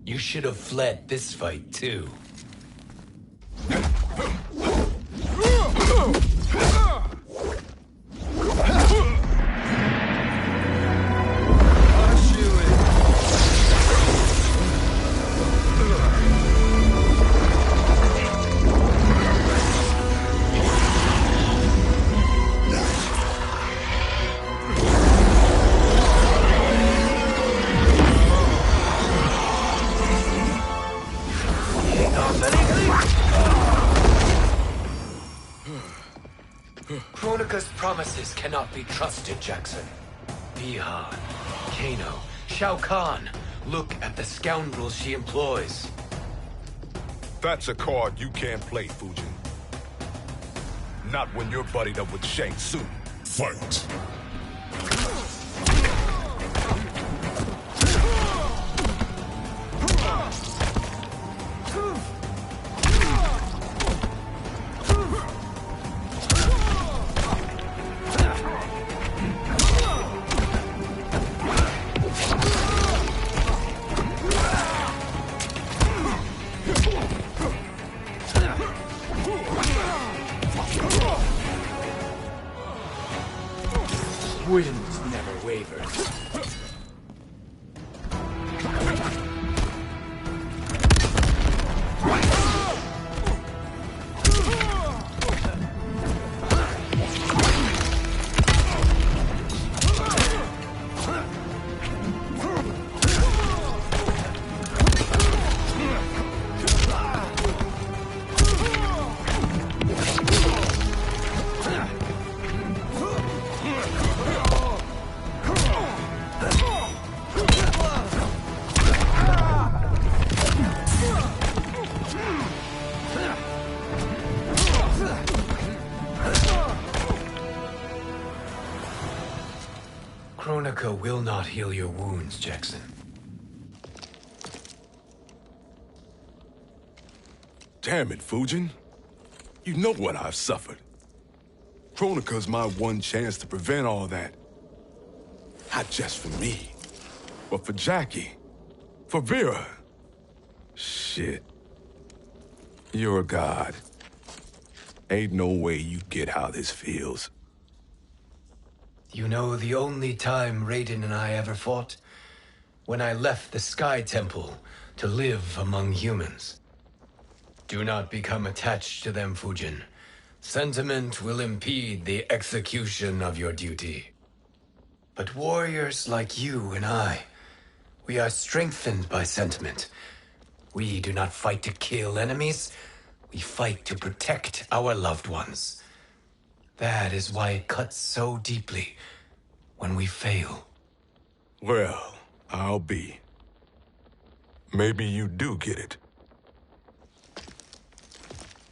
Speaker 2: You should have fled this fight, too. cannot be trusted, Jackson. Bihan, Kano, Shao Kahn. Look at the scoundrels she employs.
Speaker 6: That's a card you can't play, Fujin. Not when you're buddied up with Shang Tsung.
Speaker 4: Fight!
Speaker 2: Wind never wavers. Kronika will not heal your wounds, Jackson.
Speaker 6: Damn it, Fujin. You know what I've suffered. Kronika's my one chance to prevent all that. Not just for me, but for Jackie, for Vera. Shit. You're a god. Ain't no way you get how this feels.
Speaker 2: You know the only time Raiden and I ever fought? When I left the Sky Temple to live among humans. Do not become attached to them, Fujin. Sentiment will impede the execution of your duty. But warriors like you and I, we are strengthened by sentiment. We do not fight to kill enemies. We fight to protect our loved ones. That is why it cuts so deeply when we fail.
Speaker 6: Well, I'll be. Maybe you do get it.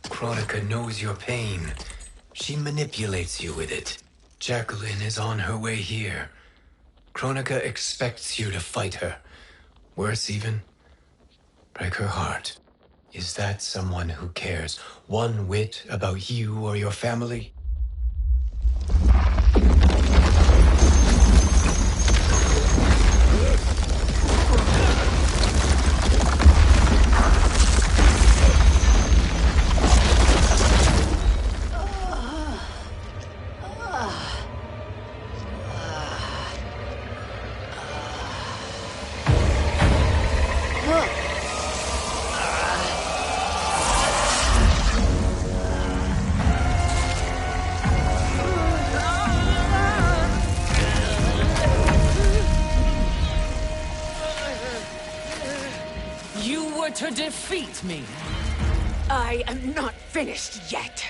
Speaker 2: Kronika knows your pain. She manipulates you with it. Jacqueline is on her way here. Kronika expects you to fight her. Worse even, break her heart. Is that someone who cares one whit about you or your family?
Speaker 14: To defeat me.
Speaker 9: I am not finished yet.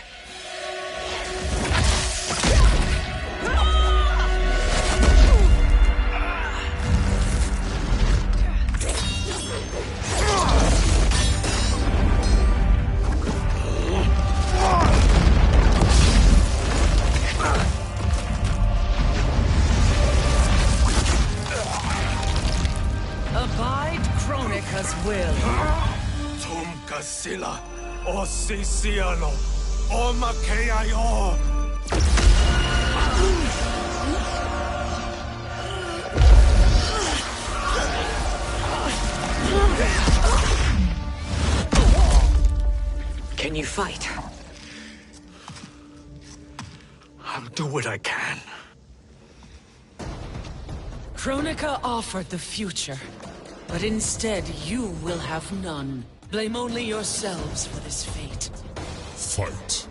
Speaker 14: Abide Kronika's will.
Speaker 5: Sila, o Sisiano, o Makeayo.
Speaker 9: Can you fight?
Speaker 5: I'll do what I can.
Speaker 14: Kronika offered the future, but instead you will have none. Blame only yourselves for this fate.
Speaker 4: Fight.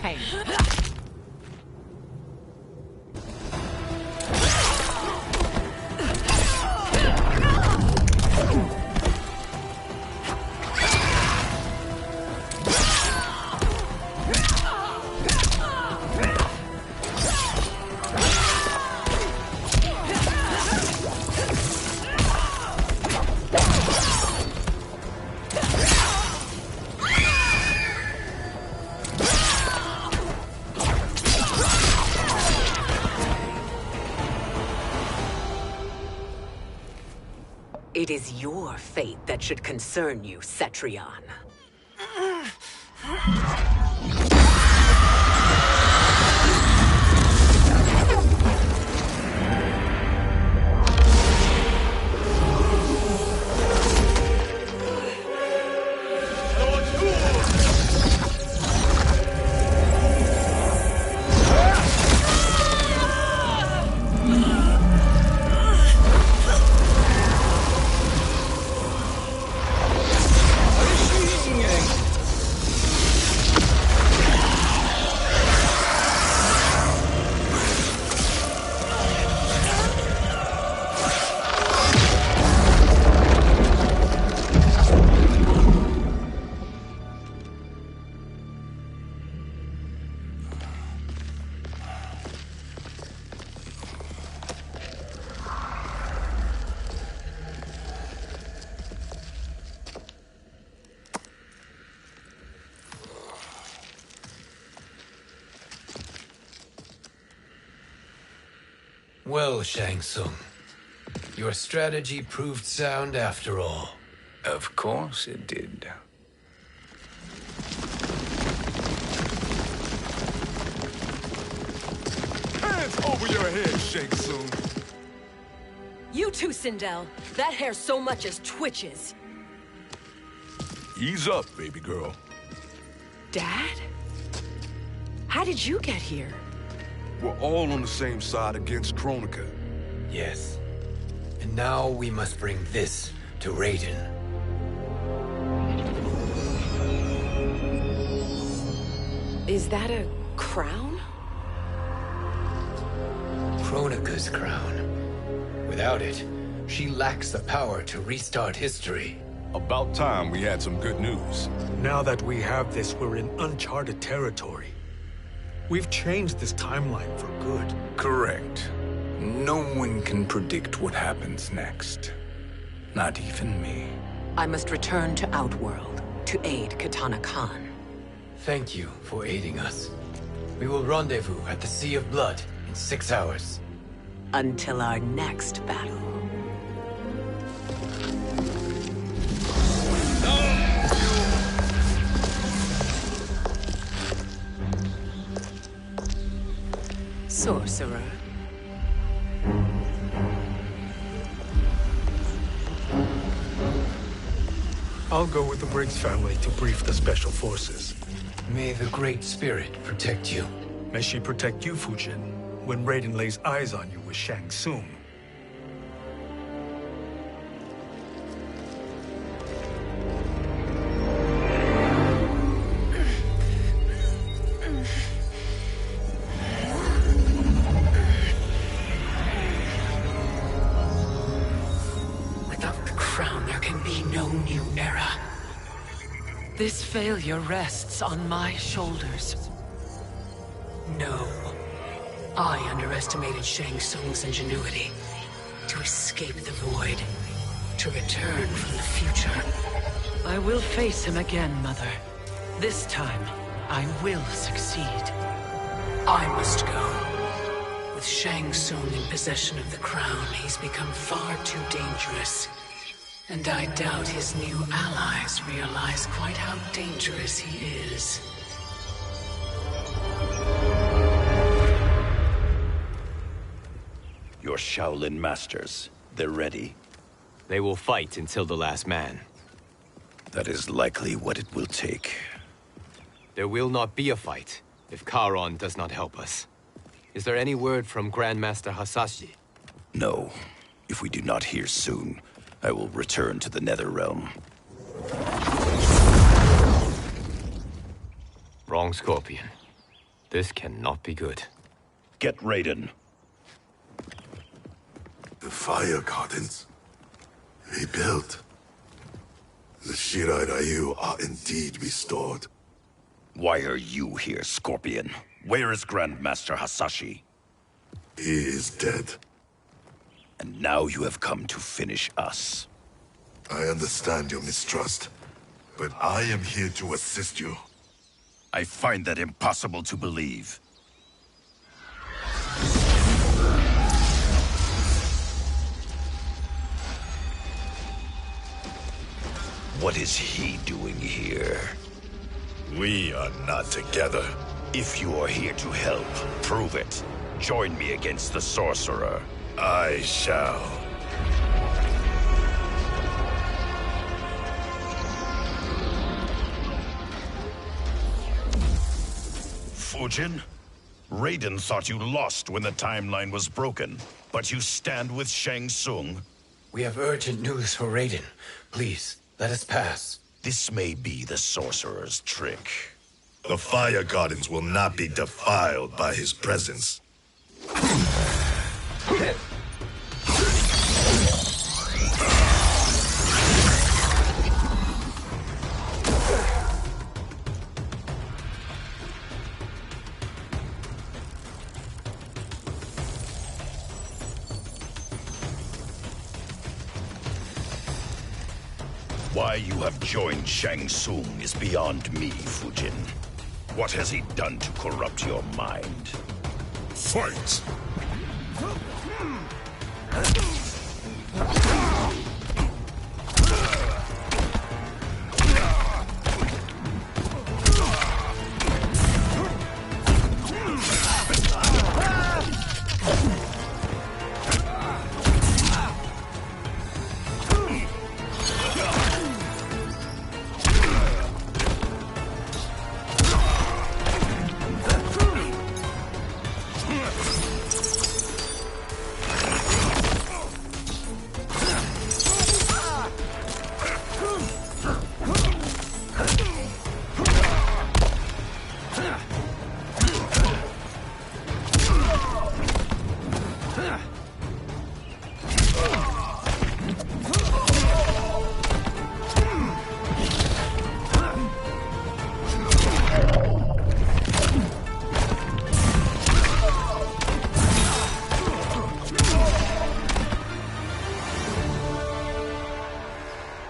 Speaker 16: pain.
Speaker 9: It is your fate that should concern you, Cetrion.
Speaker 2: Well, Shang Tsung, your strategy proved sound after all.
Speaker 3: Of course it did.
Speaker 5: Hands over your head, Shang Tsung.
Speaker 16: You too, Sindel. That hair so much as twitches.
Speaker 4: Ease up, baby girl.
Speaker 16: Dad? How did you get here?
Speaker 4: We're all on the same side against Kronika.
Speaker 2: Yes. And now we must bring this to Raiden.
Speaker 16: Is that a crown?
Speaker 2: Kronika's crown. Without it, she lacks the power to restart history.
Speaker 4: About time we had some good news.
Speaker 5: Now that we have this, we're in uncharted territory. We've changed this timeline for good.
Speaker 3: Correct. No one can predict what happens next. Not even me.
Speaker 9: I must return to Outworld to aid Katana Khan.
Speaker 2: Thank you for aiding us. We will rendezvous at the Sea of Blood in 6 hours.
Speaker 9: Until our next battle. Sorcerer.
Speaker 5: I'll go with the Briggs family to brief the Special Forces.
Speaker 2: May the Great Spirit protect you.
Speaker 5: May she protect you, Fujin, when Raiden lays eyes on you with Shang Tsung.
Speaker 14: This failure rests on my shoulders.
Speaker 13: No. I underestimated Shang Tsung's ingenuity. To escape the void. To return from the future.
Speaker 14: I will face him again, Mother. This time, I will succeed.
Speaker 13: I must go. With Shang Tsung in possession of the crown, he's become far too dangerous. And I doubt his new allies realize quite how dangerous he is.
Speaker 17: Your Shaolin masters, they're ready.
Speaker 18: They will fight until the last man.
Speaker 17: That is likely what it will take.
Speaker 18: There will not be a fight if Charon does not help us. Is there any word from Grandmaster Hasashi?
Speaker 17: No. If we do not hear soon, I will return to the Netherrealm.
Speaker 18: Wrong Scorpion. This cannot be good.
Speaker 17: Get Raiden.
Speaker 6: The Fire Gardens. Rebuilt. The Shirai Ryu are indeed restored.
Speaker 17: Why are you here, Scorpion? Where is Grandmaster Hasashi?
Speaker 6: He is dead.
Speaker 17: And now you have come to finish us.
Speaker 6: I understand your mistrust, but I am here to assist you.
Speaker 17: I find that impossible to believe. What is he doing here?
Speaker 6: We are not together.
Speaker 17: If you are here to help, prove it. Join me against the Sorcerer.
Speaker 6: I shall.
Speaker 17: Fujin? Raiden thought you lost when the timeline was broken, but you stand with Shang Tsung?
Speaker 2: We have urgent news for Raiden. Please, let us pass.
Speaker 17: This may be the Sorcerer's trick.
Speaker 6: The Fire Gardens will not be defiled by his presence.
Speaker 17: Why you have joined Shang Tsung is beyond me, Fujin. What has he done to corrupt your mind?
Speaker 6: Fight!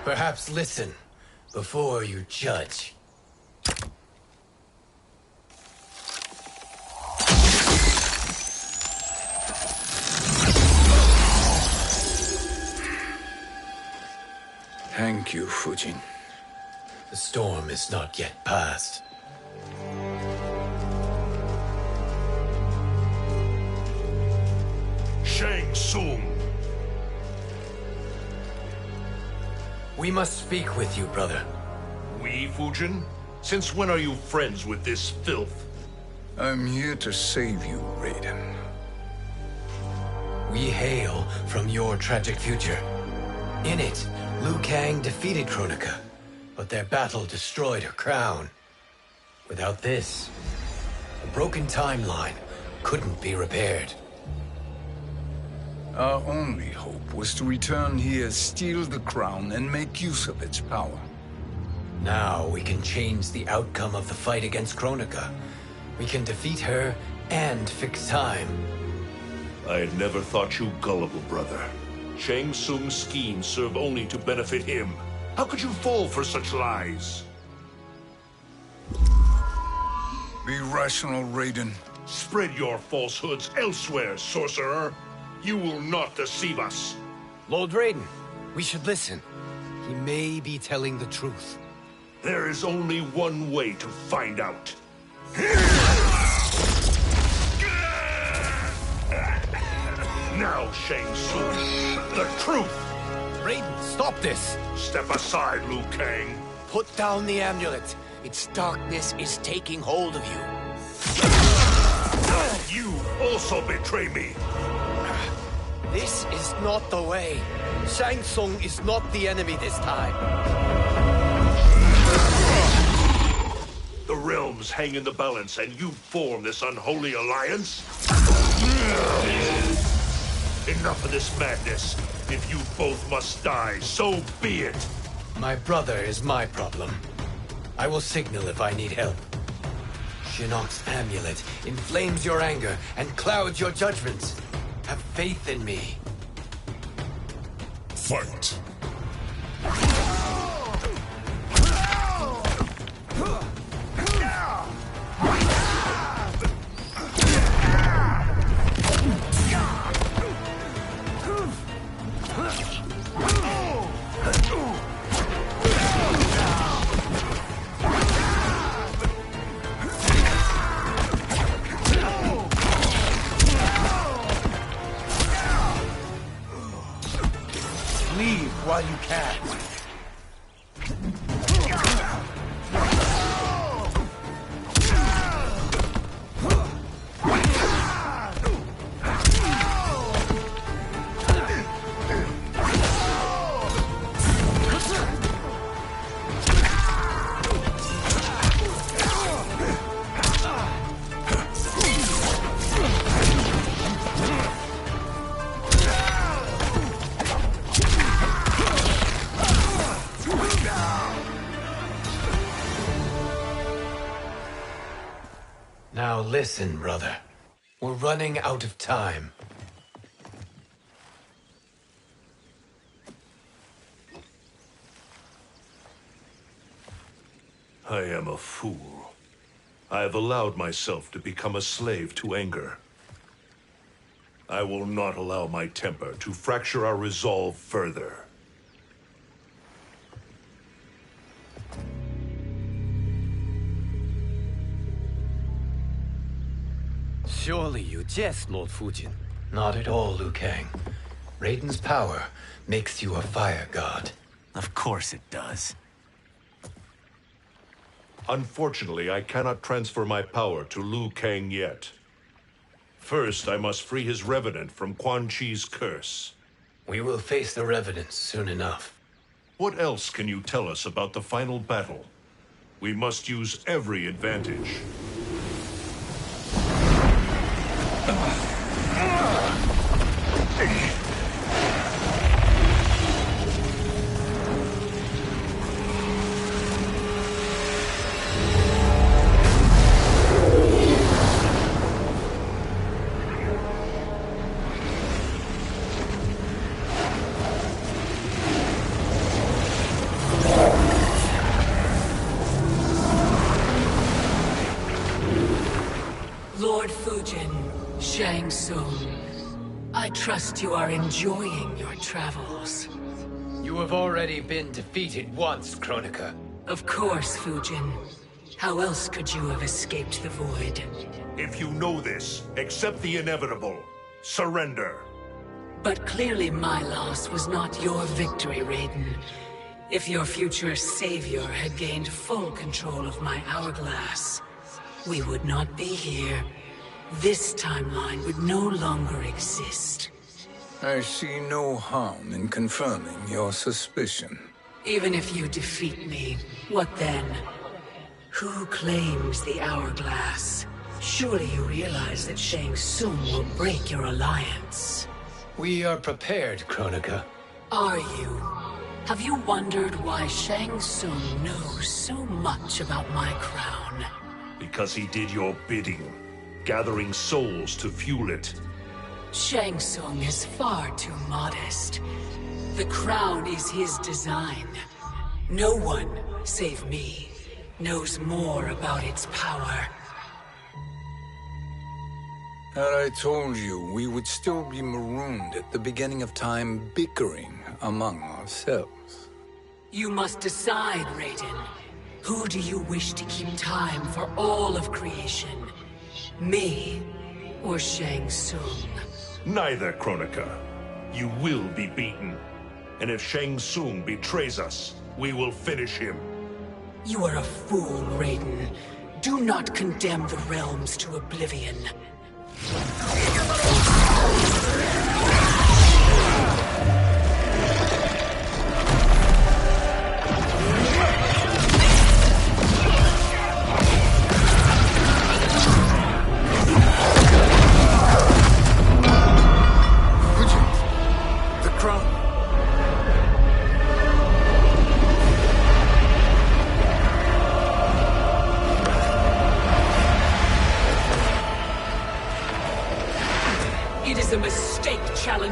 Speaker 2: Perhaps listen before you judge.
Speaker 3: Thank you, Fujin.
Speaker 2: The storm is not yet past.
Speaker 6: Shang Tsung!
Speaker 2: We must speak with you, brother.
Speaker 4: We, Fujin? Since when are you friends with this filth?
Speaker 3: I'm here to save you, Raiden.
Speaker 2: We hail from your tragic future. In it, Liu Kang defeated Kronika, but their battle destroyed her crown. Without this, a broken timeline couldn't be repaired.
Speaker 3: Our only hope was to return here, steal the crown, and make use of its power.
Speaker 2: Now we can change the outcome of the fight against Kronika. We can defeat her and fix time.
Speaker 4: I had never thought you gullible, brother. Shang Tsung's schemes serve only to benefit him. How could you fall for such lies?
Speaker 3: Be rational, Raiden.
Speaker 4: Spread your falsehoods elsewhere, sorcerer. You will not deceive us.
Speaker 2: Lord Raiden, we should listen. He may be telling the truth.
Speaker 4: There is only one way to find out. Now, Shang Tsung, the truth!
Speaker 2: Raiden, stop this!
Speaker 4: Step aside, Liu Kang.
Speaker 2: Put down the amulet. Its darkness is taking hold of you.
Speaker 4: You also betray me.
Speaker 2: This is not the way. Shang Tsung is not the enemy this time.
Speaker 4: The realm realms hang in the balance and you form this unholy alliance? Enough of this madness. If you both must die, so be it.
Speaker 2: My brother is my problem. I will signal if I need help. Shinnok's amulet inflames your anger and clouds your judgments. Have faith in me.
Speaker 15: Fight.
Speaker 2: Leave while you can. Now listen, brother. We're running out of time.
Speaker 4: I am a fool. I have allowed myself to become a slave to anger. I will not allow my temper to fracture our resolve further.
Speaker 2: Surely you jest, Lord Fujin. Not at all, Liu Kang. Raiden's power makes you a fire god.
Speaker 19: Of course it does.
Speaker 4: Unfortunately, I cannot transfer my power to Liu Kang yet. First, I must free his revenant from Quan Chi's curse.
Speaker 2: We will face the revenants soon enough.
Speaker 4: What else can you tell us about the final battle? We must use every advantage.
Speaker 13: Lord Fujin, Shang Tsung, I trust you are enjoying your travels.
Speaker 2: You have already been defeated once, Kronika.
Speaker 13: Of course, Fujin. How else could you have escaped the void?
Speaker 4: If you know this, accept the inevitable. Surrender.
Speaker 13: But clearly my loss was not your victory, Raiden. If your future savior had gained full control of my hourglass, we would not be here. This timeline would no longer exist.
Speaker 3: I see no harm in confirming your suspicion.
Speaker 13: Even if you defeat me, what then? Who claims the hourglass? Surely you realize that Shang Tsung will break your alliance.
Speaker 2: We are prepared, Kronika.
Speaker 13: Are you? Have you wondered why Shang Tsung knows so much about my crown?
Speaker 4: Because he did your bidding, gathering souls to fuel it.
Speaker 13: Shang Tsung is far too modest. The crown is his design. No one, save me, knows more about its power.
Speaker 3: Had I told you, we would still be marooned at the beginning of time, bickering among ourselves.
Speaker 13: You must decide, Raiden. Who do you wish to keep time for all of creation? Me or Shang Tsung?
Speaker 4: Neither, Kronika. You will be beaten. And if Shang Tsung betrays us, we will finish him.
Speaker 13: You are a fool, Raiden. Do not condemn the realms to oblivion.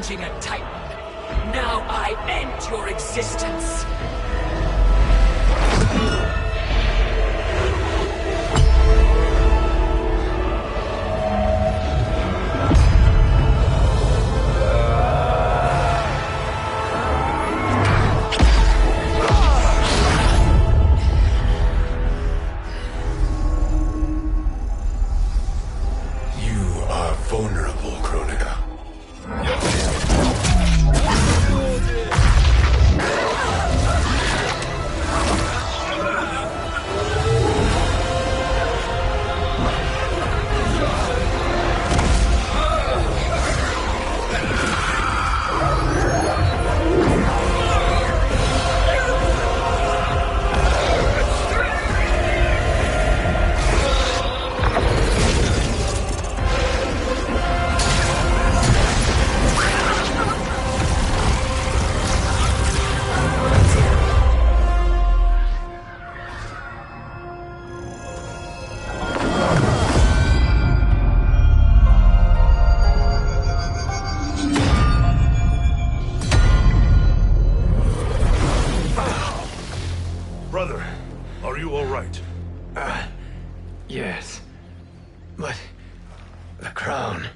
Speaker 13: doubting a Titan. Now I end your existence.
Speaker 6: Vulnerable, Kronika.
Speaker 4: Brother, are you all right?
Speaker 2: Yes. But the crown...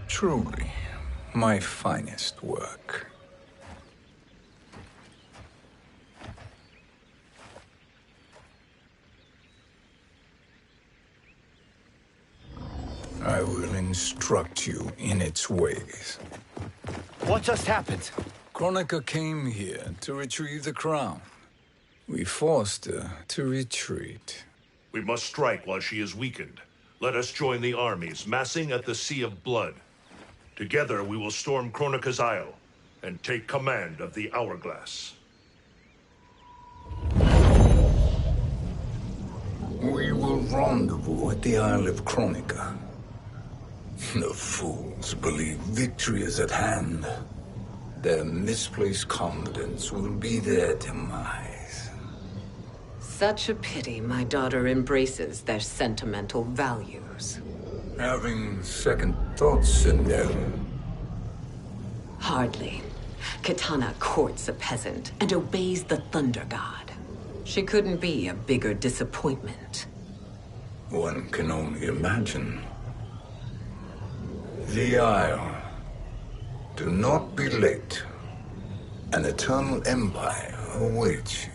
Speaker 3: Truly, my finest work. I will instruct you in its ways.
Speaker 18: What just happened?
Speaker 3: Kronika came here to retrieve the crown. We forced her to retreat.
Speaker 4: We must strike while she is weakened. Let us join the armies massing at the Sea of Blood. Together we will storm Kronika's Isle and take command of the Hourglass.
Speaker 3: We will rendezvous at the Isle of Kronika. The fools believe victory is at hand. Their misplaced confidence will be their demise.
Speaker 9: Such a pity my daughter embraces their sentimental values.
Speaker 3: Having second thoughts, Sindel.
Speaker 9: Hardly. Kitana courts a peasant and obeys the Thunder God. She couldn't be a bigger disappointment.
Speaker 3: One can only imagine. The Isle. Do not be late. An eternal empire awaits you.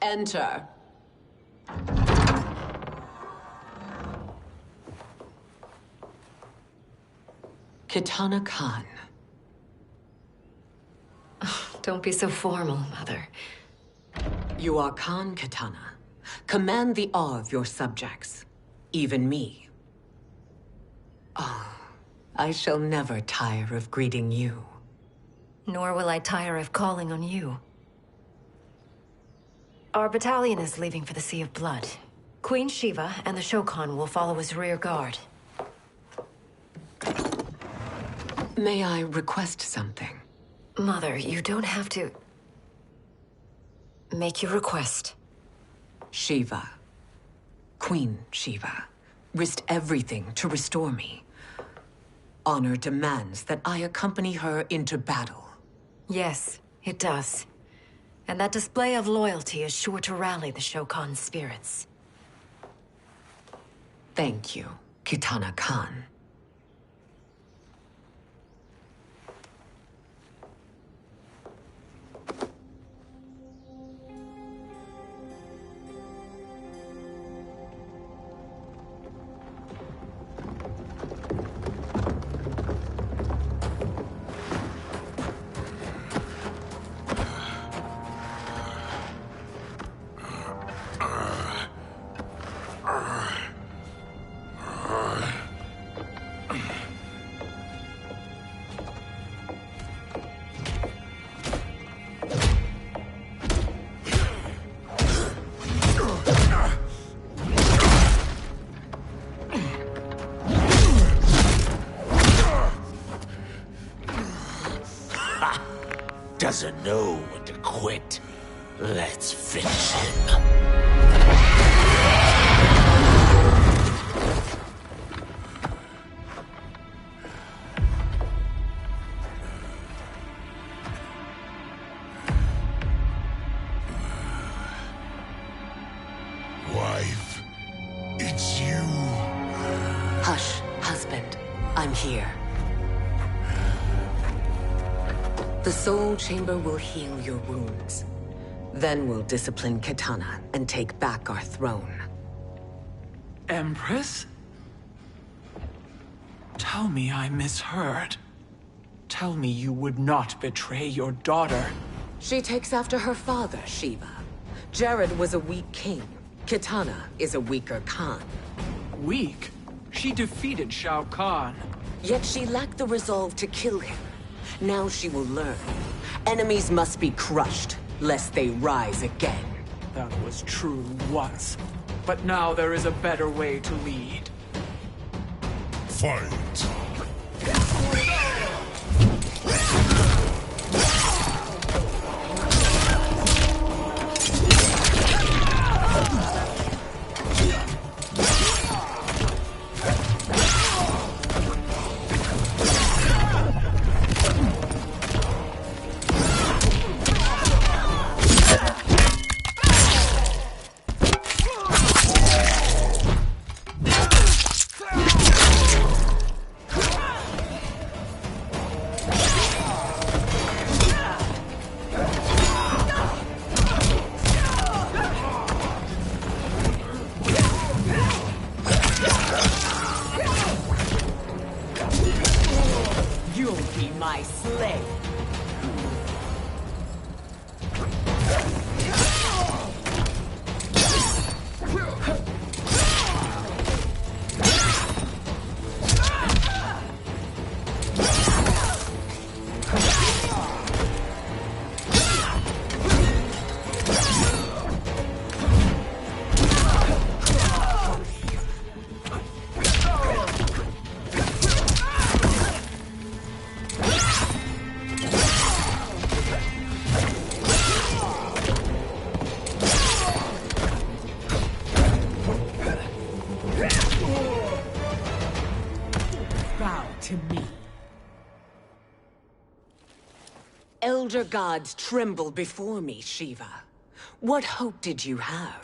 Speaker 9: Enter. Kitana Khan.
Speaker 12: Don't be so formal, Mother.
Speaker 9: You are Khan Kitana. Command the awe of your subjects. Even me. Oh, I shall never tire of greeting you.
Speaker 12: Nor will I tire of calling on you. Our battalion is leaving for the Sea of Blood. Queen Shiva and the Shokan will follow as rear guard.
Speaker 9: May I request something?
Speaker 12: Mother, you don't have to... Make your request.
Speaker 9: Shiva. Queen Shiva. Risked everything to restore me. Honor demands that I accompany her into battle.
Speaker 12: Yes, it does. And that display of loyalty is sure to rally the Shokan's spirits.
Speaker 9: Thank you, Kitana Khan.
Speaker 8: doesn't know when to quit. Let's finish him.
Speaker 6: Wife, it's you.
Speaker 9: Hush, husband. I'm here. The Soul Chamber will heal your wounds. Then we'll discipline Kitana and take back our throne.
Speaker 10: Empress? Tell me I misheard. Tell me you would not betray your daughter.
Speaker 9: She takes after her father, Shiva. Jared was a weak king. Kitana is a weaker Khan.
Speaker 10: Weak? She defeated Shao Kahn.
Speaker 9: Yet she lacked the resolve to kill him. Now she will learn. Enemies must be crushed, lest they rise again.
Speaker 10: That was true once. But now there is a better way to lead.
Speaker 6: Fight.
Speaker 9: You'll be my slave. Bow to me. Elder gods tremble before me, Shiva. What hope did you have?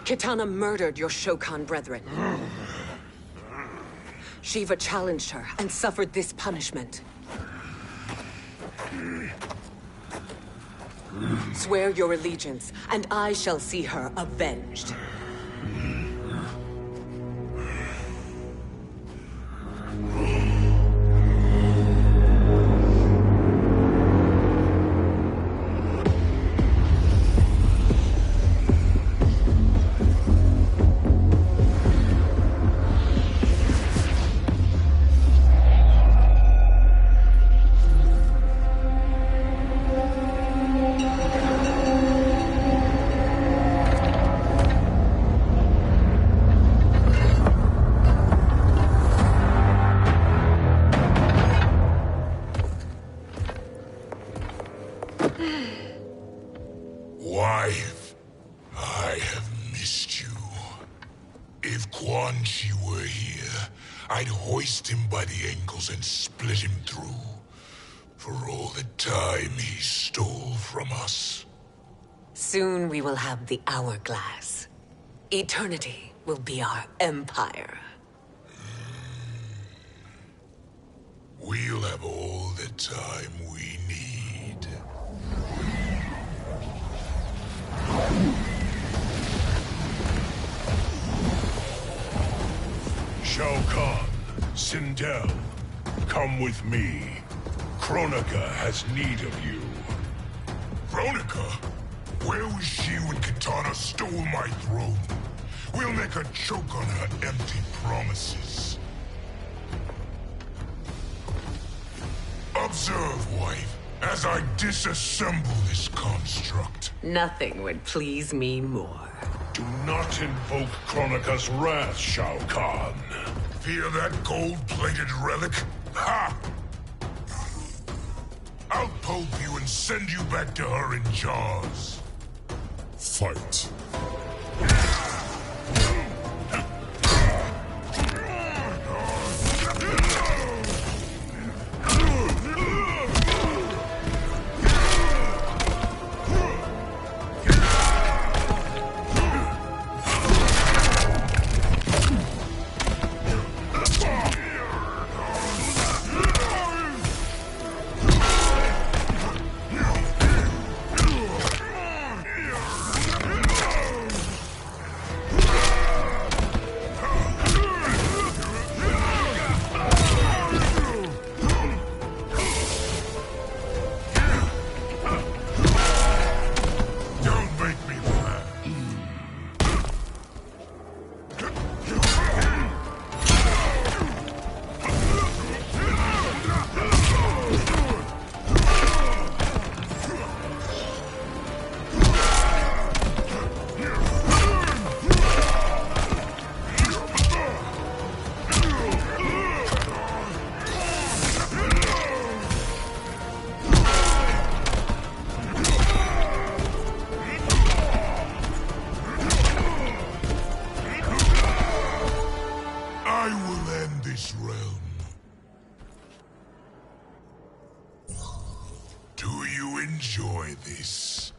Speaker 9: Kitana murdered your Shokan brethren. Shiva challenged her and suffered this punishment. Swear your allegiance, and I shall see her avenged.
Speaker 6: Wife, I have missed you. If Quan Chi were here, I'd hoist him by the ankles and split him through. For all the time he stole from us.
Speaker 9: Soon we will have the hourglass. Eternity will be our empire.
Speaker 6: We'll have all the time we need. Shao Kahn, Sindel, come with me. Kronika has need of you. Kronika? Where was she when Kitana stole my throne? We'll make her choke on her empty promises. Observe, wife. as I disassemble this construct.
Speaker 9: Nothing would please me more.
Speaker 6: Do not invoke Kronika's wrath, Shao Kahn. Fear that gold-plated relic? Ha! I'll pulp you and send you back to her in jars. Fight. Enjoy this.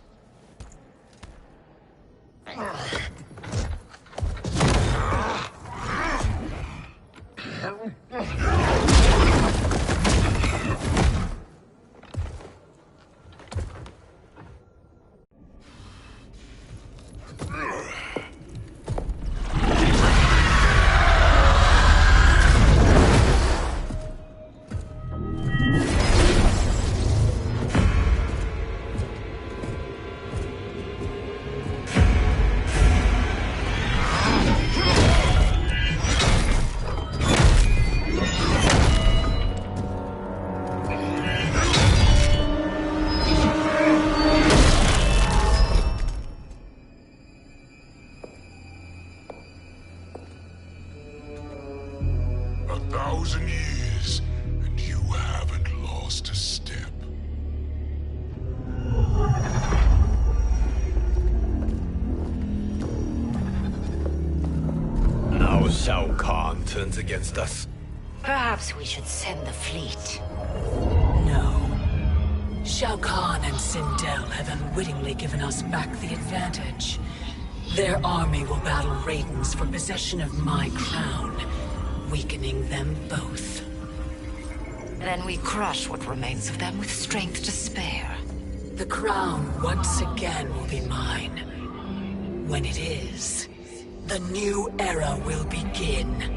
Speaker 6: Years, and you haven't lost a step.
Speaker 2: Now Shao Kahn turns against us.
Speaker 20: Perhaps we should send the fleet.
Speaker 13: No. Shao Kahn and Sindel have unwittingly given us back the advantage. Their army will battle Raidens for possession of my crown, weakening them both.
Speaker 20: Then we crush what remains of them with strength to spare.
Speaker 13: The crown once again will be mine. When it is, the new era will begin.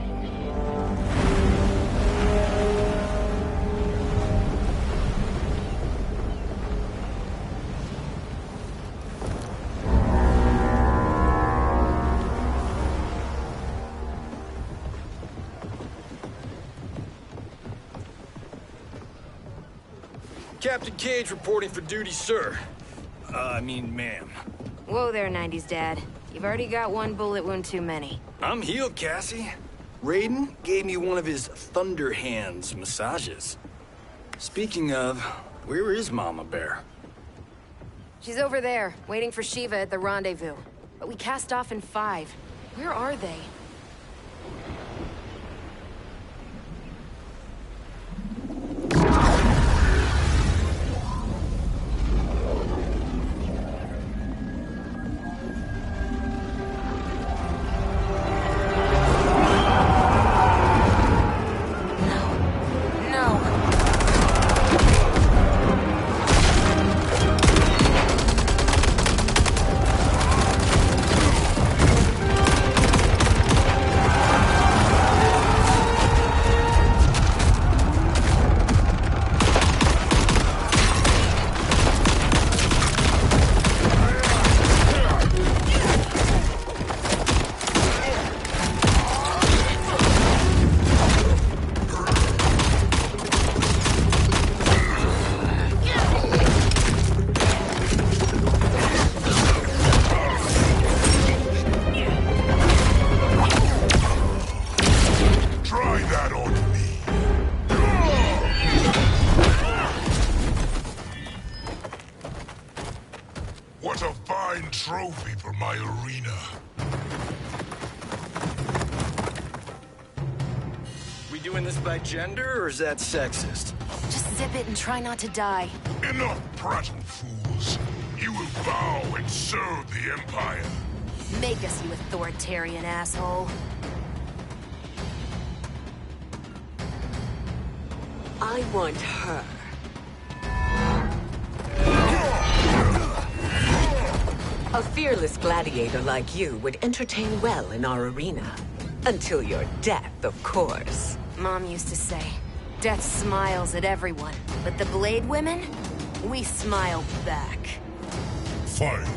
Speaker 21: Captain Cage reporting for duty, sir. Ma'am.
Speaker 20: Whoa there, 90s Dad. You've already got one bullet wound too many.
Speaker 21: I'm healed, Cassie. Raiden gave me one of his Thunder Hands massages. Speaking of, where is Mama Bear?
Speaker 20: She's over there, waiting for Shiva at the rendezvous. But we cast off in 5. Where are they?
Speaker 21: doing this by gender, or is that sexist?
Speaker 20: Just zip it and try not to die.
Speaker 6: Enough prattle, fools. You will bow and serve the Empire.
Speaker 20: Make us, you authoritarian asshole.
Speaker 9: I want her. A fearless gladiator like you would entertain well in our arena. Until your death, of course.
Speaker 20: Mom used to say, death smiles at everyone, but the Blade women, we smile back.
Speaker 6: Fight.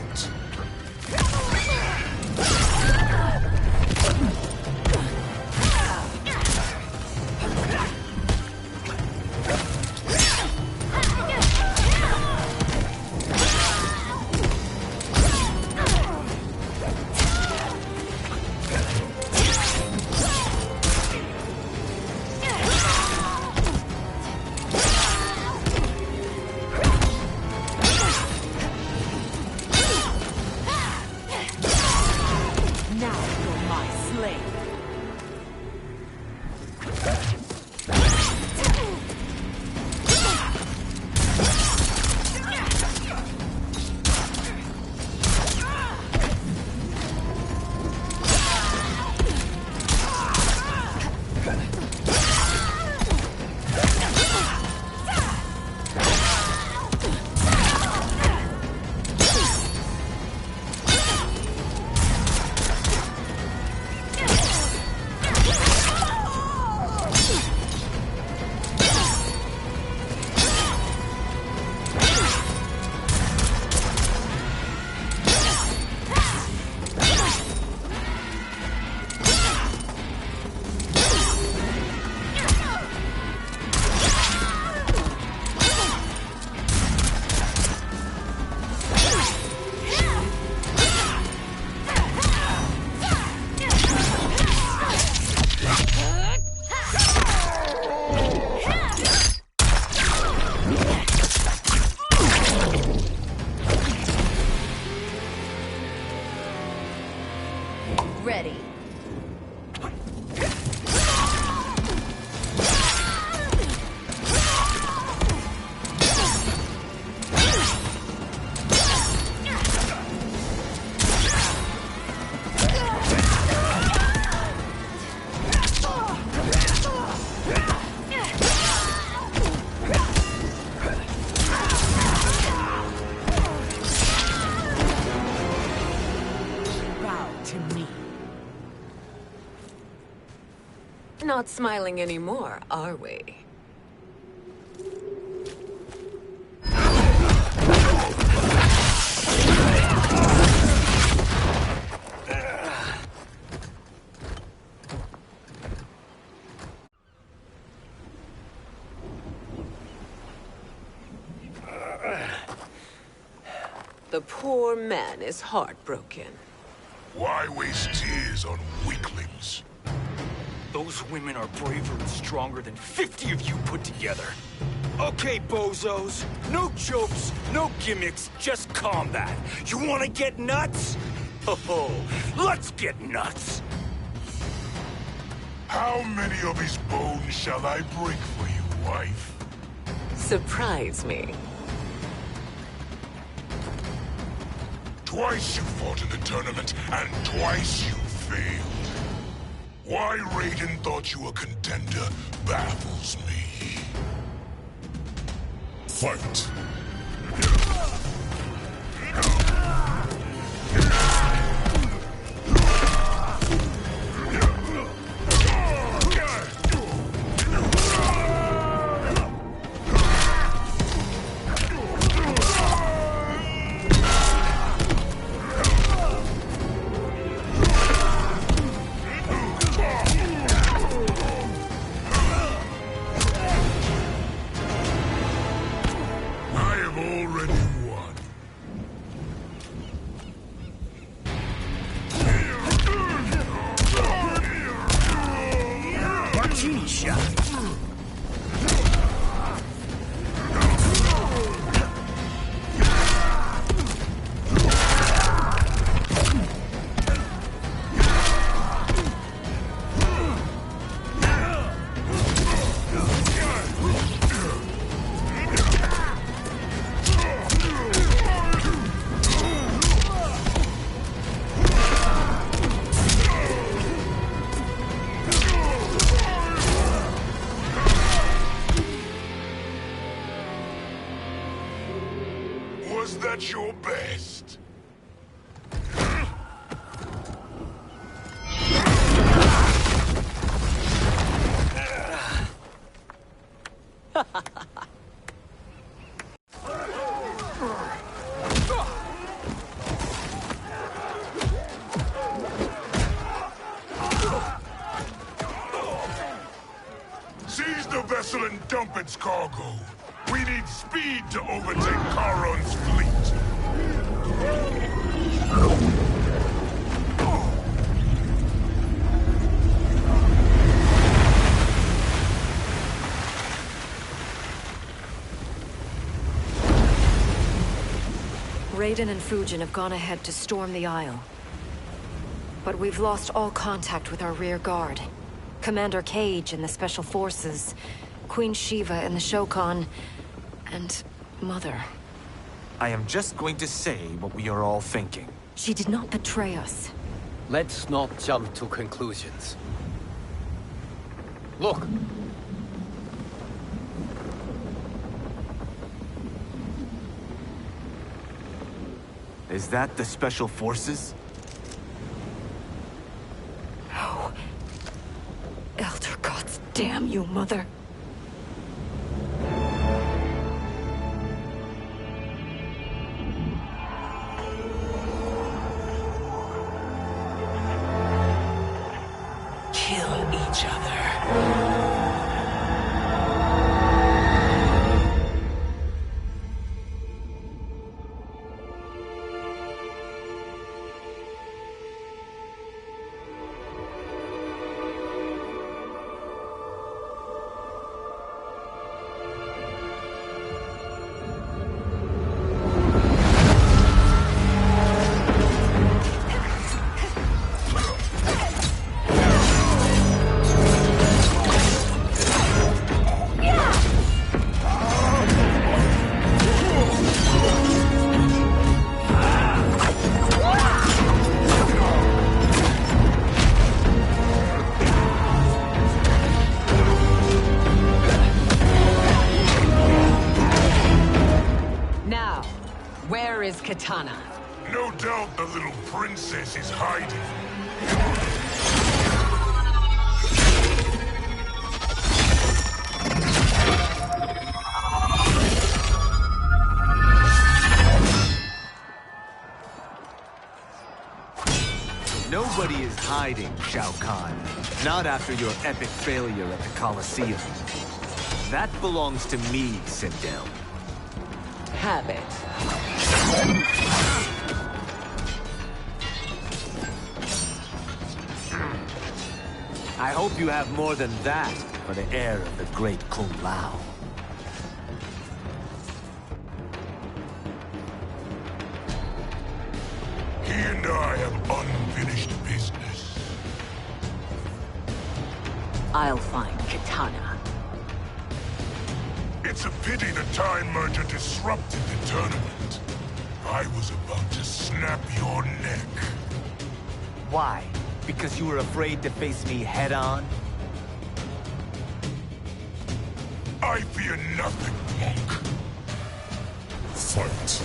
Speaker 20: Ready.
Speaker 9: Not smiling anymore, are we? The poor man is heartbroken.
Speaker 6: Why waste tears on weaklings?
Speaker 21: Those women are braver and stronger than 50 of you put together. Okay, bozos. No jokes, no gimmicks, just combat. You wanna get nuts? Oh, let's get nuts!
Speaker 6: How many of his bones shall I break for you, wife?
Speaker 9: Surprise me.
Speaker 6: Twice you fought in the tournament, and twice you failed. Why Raiden thought you a contender baffles me. Fight. at your best. Seize the vessel and dump its cargo. We need speed to overtake Charon's fleet.
Speaker 12: Raiden and Fujin have gone ahead to storm the Isle. But we've lost all contact with our rear guard. Commander Cage and the Special Forces, Queen Shiva and the Shokan, and Mother.
Speaker 19: I am just going to say what we are all thinking.
Speaker 12: She did not betray us.
Speaker 18: Let's not jump to conclusions. Look!
Speaker 19: Is that the Special Forces?
Speaker 12: No. Elder gods damn you, Mother.
Speaker 13: Kill each other.
Speaker 16: Katana.
Speaker 6: No doubt the little princess is hiding.
Speaker 19: Nobody is hiding, Shao Kahn. Not after your epic failure at the Colosseum. That belongs to me, Sindel.
Speaker 16: Have it.
Speaker 19: I hope you have more than that for the heir of the great Kung Lao.
Speaker 6: He and I have unfinished business.
Speaker 16: I'll find Katana.
Speaker 6: It's a pity the Time Merger disrupted the tournament. I was about to snap your neck.
Speaker 19: Why? Because you were afraid to face me head-on?
Speaker 6: I fear nothing, monk. Fight.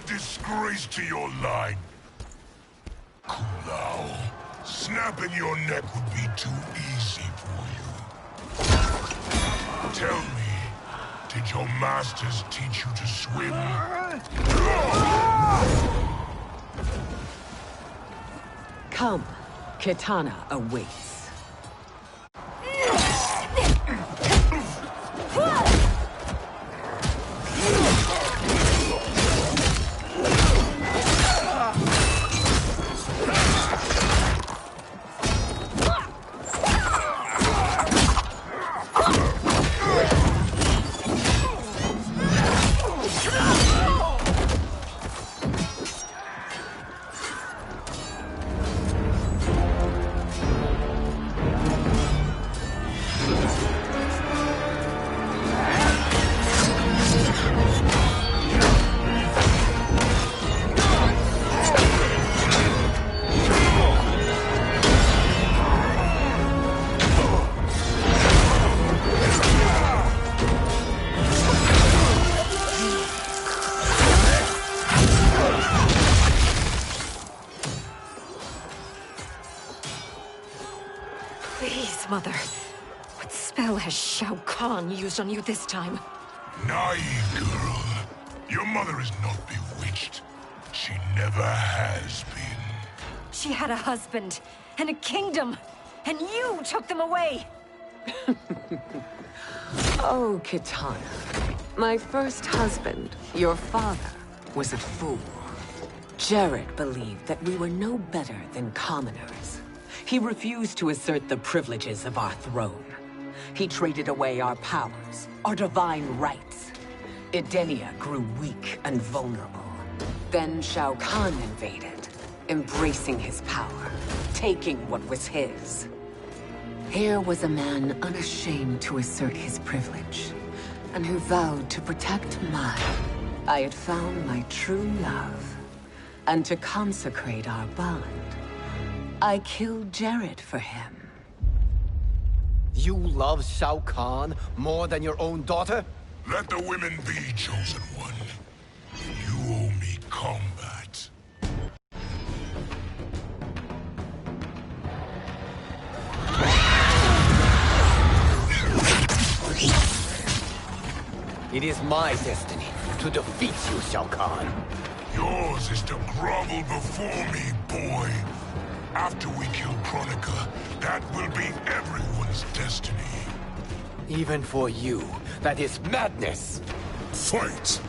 Speaker 6: disgrace to your line. Kulao, snapping your neck would be too easy for you. Tell me, did your masters teach you to swim?
Speaker 9: Come, Kitana awaits.
Speaker 12: Please, Mother. What spell has Shao Kahn used on you this time?
Speaker 6: Naive girl. Your mother is not bewitched. She never has been.
Speaker 12: She had a husband and a kingdom, and you took them away!
Speaker 9: Oh, Kitana. My first husband, your father, was a fool. Jared believed that we were no better than commoners. He refused to assert the privileges of our throne. He traded away our powers, our divine rights. Edenia grew weak and vulnerable. Then Shao Kahn invaded, embracing his power, taking what was his. Here was a man unashamed to assert his privilege, and who vowed to protect mine. I had found my true love, and to consecrate our bond, I killed Jared for him.
Speaker 2: You love Shao Kahn more than your own daughter?
Speaker 6: Let the women be, chosen one. You owe me combat.
Speaker 2: It is my destiny to defeat you, Shao Kahn.
Speaker 6: Yours is to grovel before me, boy. After we kill Kronika, that will be everyone's destiny.
Speaker 2: Even for you, that is madness.
Speaker 6: Fight!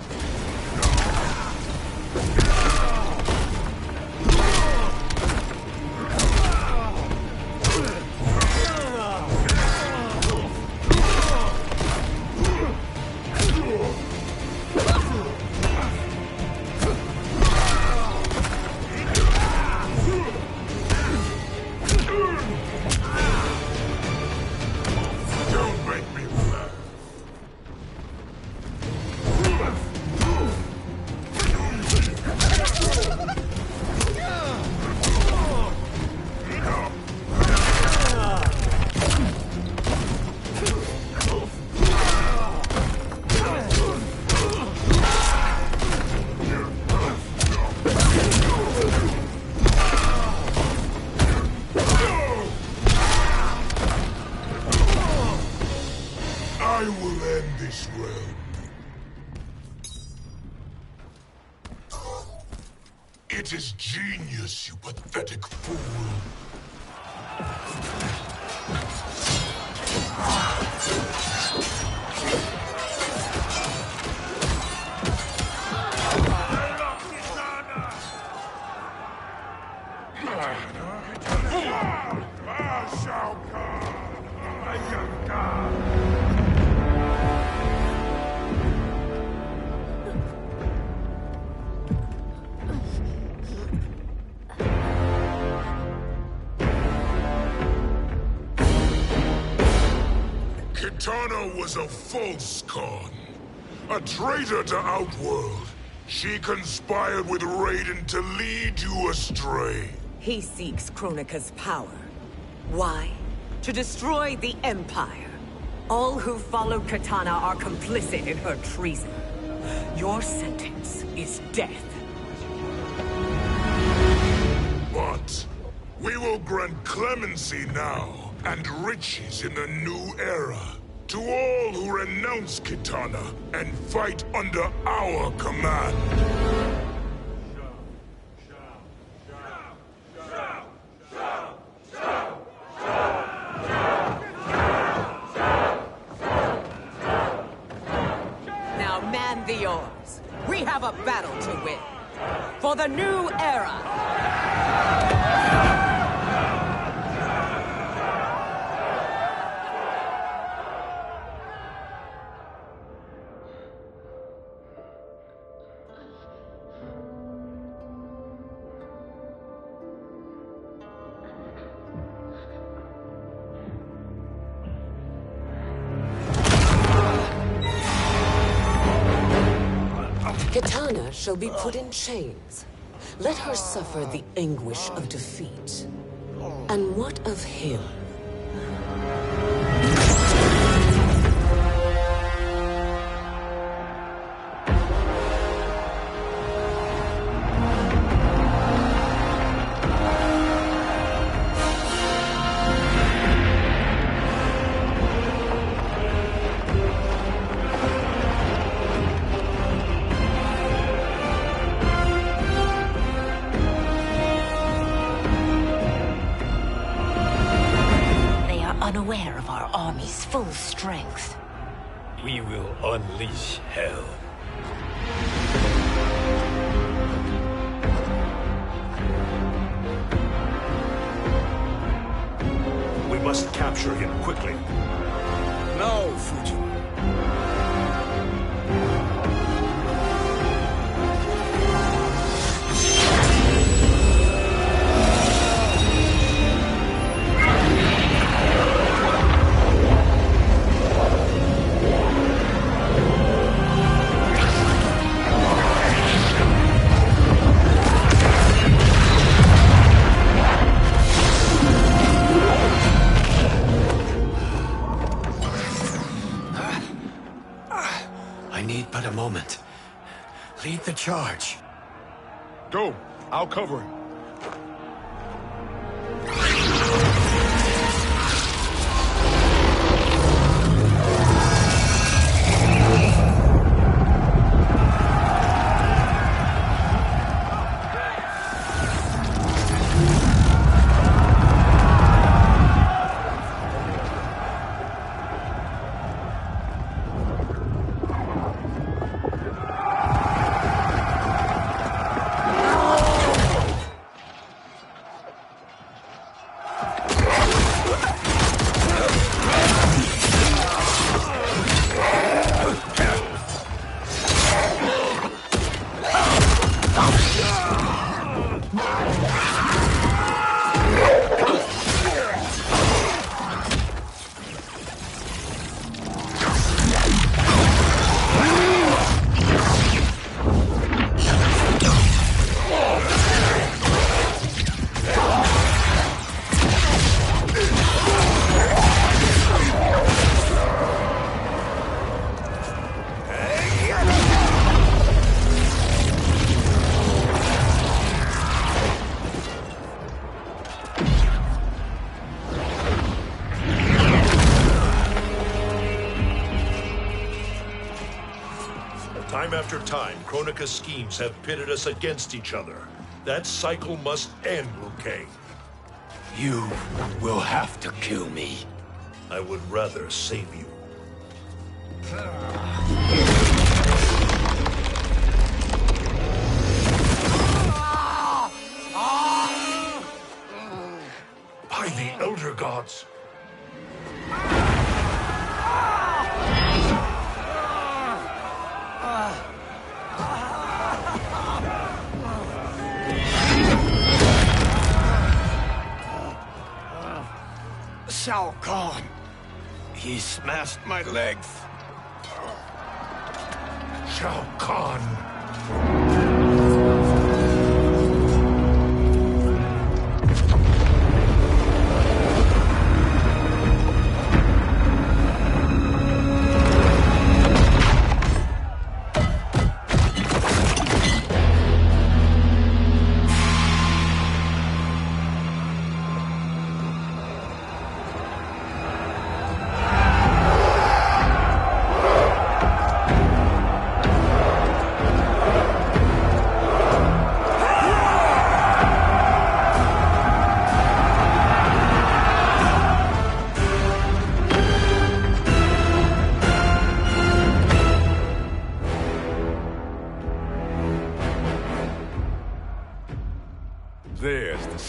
Speaker 6: I will end this realm. It is genius, you pathetic fool. Shao Kahn, my young god. Kitana was a false Khan, a traitor to Outworld. She conspired with Raiden to lead you astray.
Speaker 9: He seeks Kronika's power. Why? To destroy the Empire. All who followed Kitana are complicit in her treason. Your sentence is death.
Speaker 6: not. We will grant clemency now, and riches in the new era, to all who renounce Kitana and fight under our command.
Speaker 9: Now man the oars. We have a battle to win. For the new era.
Speaker 13: Kitana shall be put in chains. Let her suffer the anguish of defeat. And what of him?
Speaker 7: Unaware of our army's full strength.
Speaker 5: We will unleash hell.
Speaker 4: We must capture him quickly.
Speaker 5: No, Fujin.
Speaker 2: I need but a moment. Lead the charge.
Speaker 5: Go. I'll cover him.
Speaker 4: Time after time, Kronika's schemes have pitted us against each other. That cycle must end, Liu Kang.
Speaker 2: You will have to kill me.
Speaker 4: I would rather save you. By the Elder Gods!
Speaker 2: Shao Kahn. He smashed my legs.
Speaker 4: Shao Kahn.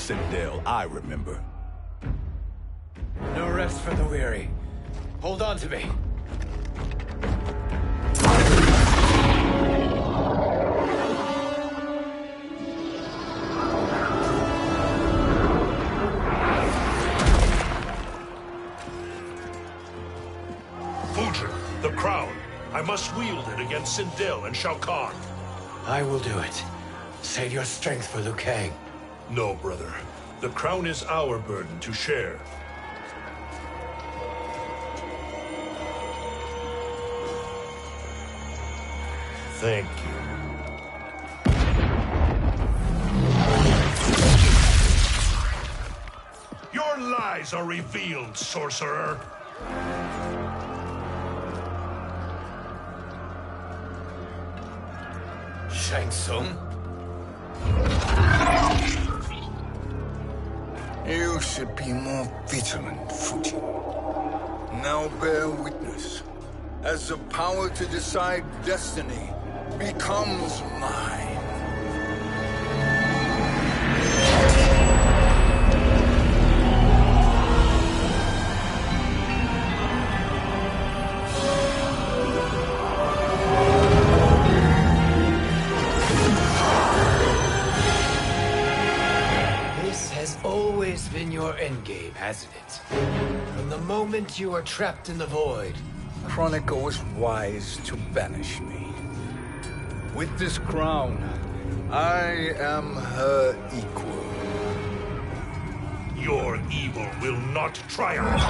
Speaker 5: Sindel I remember.
Speaker 2: No rest for the weary. Hold on to me.
Speaker 4: Fujin, the crown. I must wield it against Sindel and Shao Kahn.
Speaker 2: I will do it. Save your strength for Liu Kang.
Speaker 4: No, brother. The crown is our burden to share. Thank you. Your lies are revealed, sorcerer.
Speaker 2: Shang Tsung?
Speaker 3: You should be more vigilant, Fujin. Now bear witness. As the power to decide destiny becomes mine.
Speaker 2: This has always been your endgame, hasn't it? From the moment you were trapped in the void.
Speaker 3: Kronika was wise to banish me. With this crown, I am her equal.
Speaker 4: Your evil will not triumph.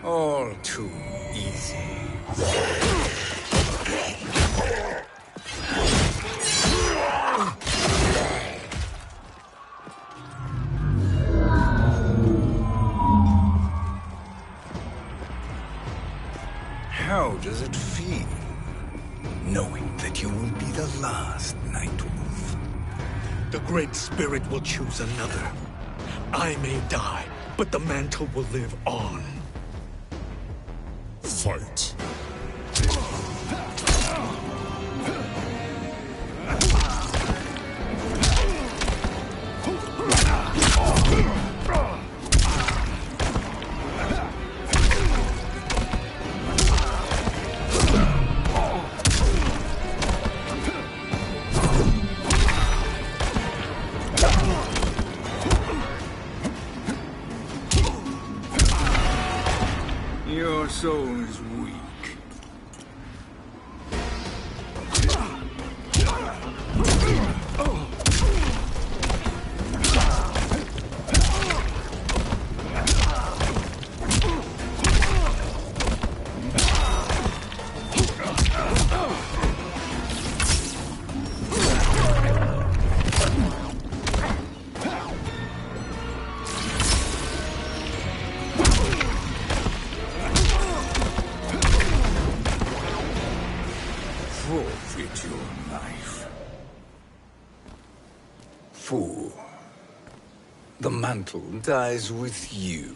Speaker 3: All too easy. How does it feel, knowing that you will be the last Nightwolf?
Speaker 5: The Great Spirit will choose another. I may die, but the mantle will live on. Fight.
Speaker 3: Your soul is weak. Forfeit your life. Fool. The mantle dies with you.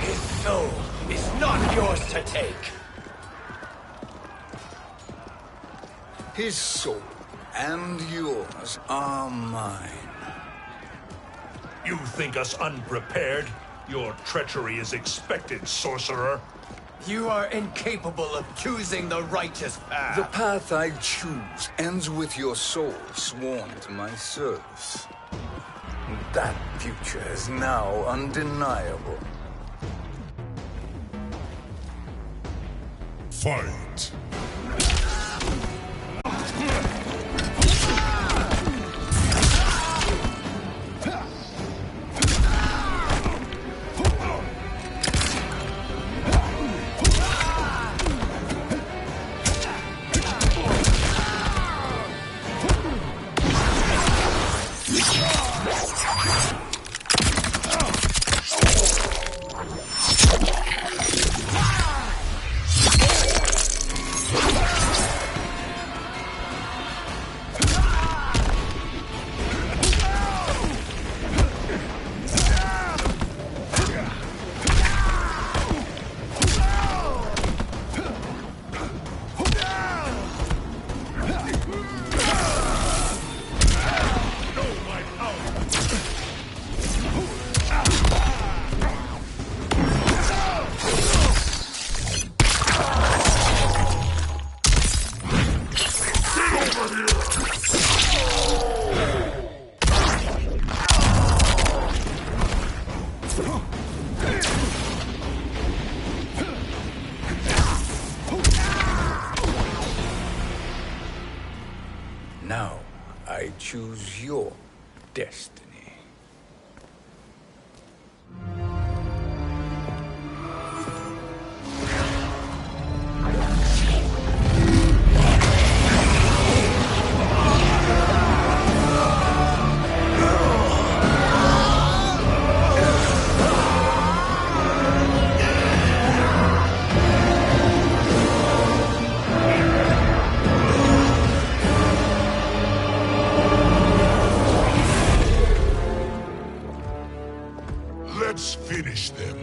Speaker 2: His soul is not yours to take.
Speaker 3: His soul and yours are mine.
Speaker 4: You think us unprepared? Your treachery is expected, sorcerer.
Speaker 2: You are incapable of choosing the righteous path.
Speaker 3: The path I choose ends with your soul sworn to my service. That future is now undeniable.
Speaker 6: Fight.
Speaker 3: choose your destiny.
Speaker 6: Let's finish them.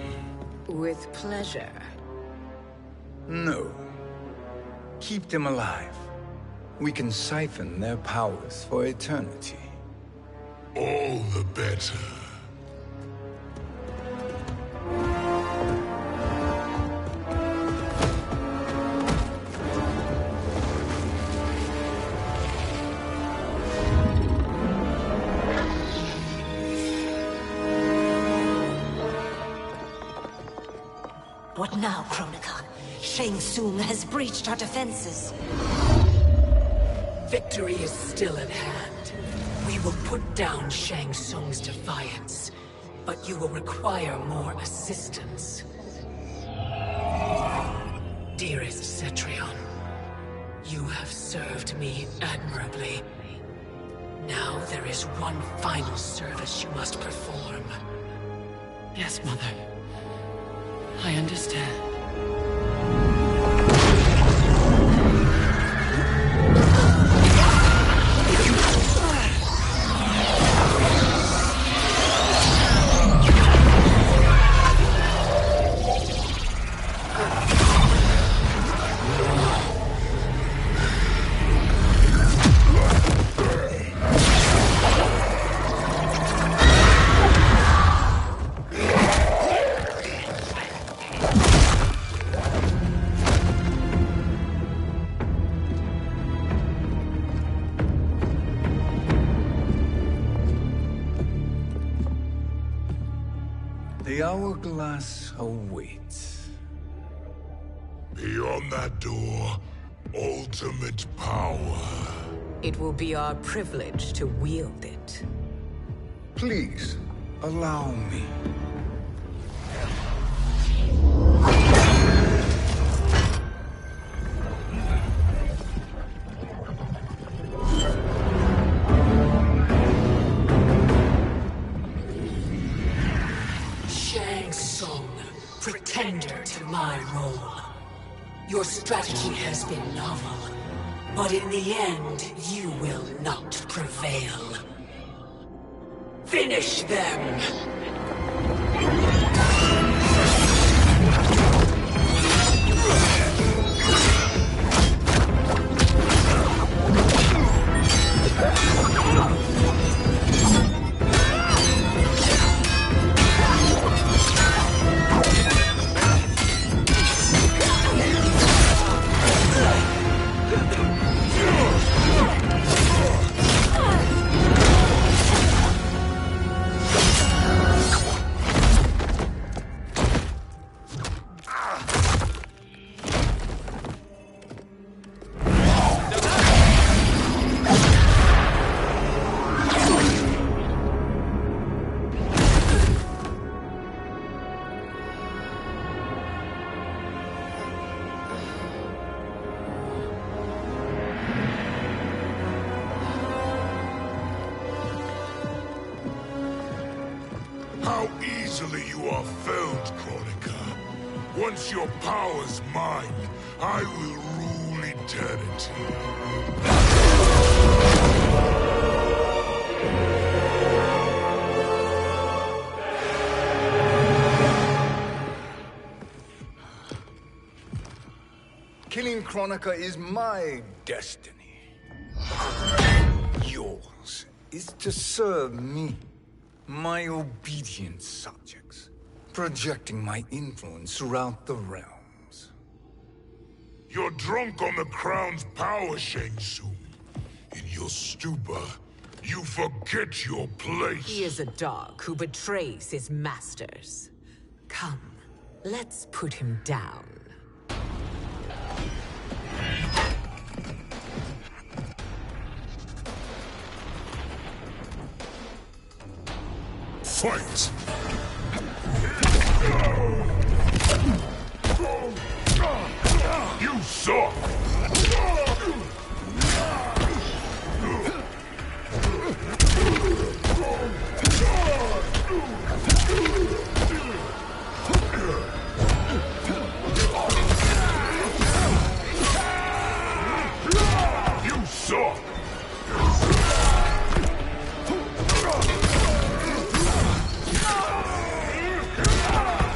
Speaker 16: With pleasure.
Speaker 3: No. Keep them alive. We can siphon their powers for eternity.
Speaker 6: All the better.
Speaker 7: What now, Kronika? Shang Tsung has breached our defenses.
Speaker 9: Victory is still at hand. We will put down Shang Tsung's defiance, but you will require more assistance. Dearest Cetrion, you have served me admirably. Now there is one final service you must perform.
Speaker 10: Yes, Mother. I understand.
Speaker 3: The hourglass awaits.
Speaker 6: Beyond that door, ultimate power.
Speaker 16: It will be our privilege to wield it.
Speaker 3: Please, allow me.
Speaker 9: Shang Tsung, pretender to my role. Your strategy has been novel, but in the end, you will not prevail. Finish them!
Speaker 6: How easily you are felled, Kronika. Once your power's mine, I will rule eternity.
Speaker 3: Killing Kronika is my destiny. Yours is to serve me, my obedient subjects, projecting my influence throughout the realms.
Speaker 6: You're drunk on the crown's power, Shang Tsung. In your stupor, you forget your place.
Speaker 16: He is a dog who betrays his masters. Come, let's put him down.
Speaker 6: Fight! You suck! You suck!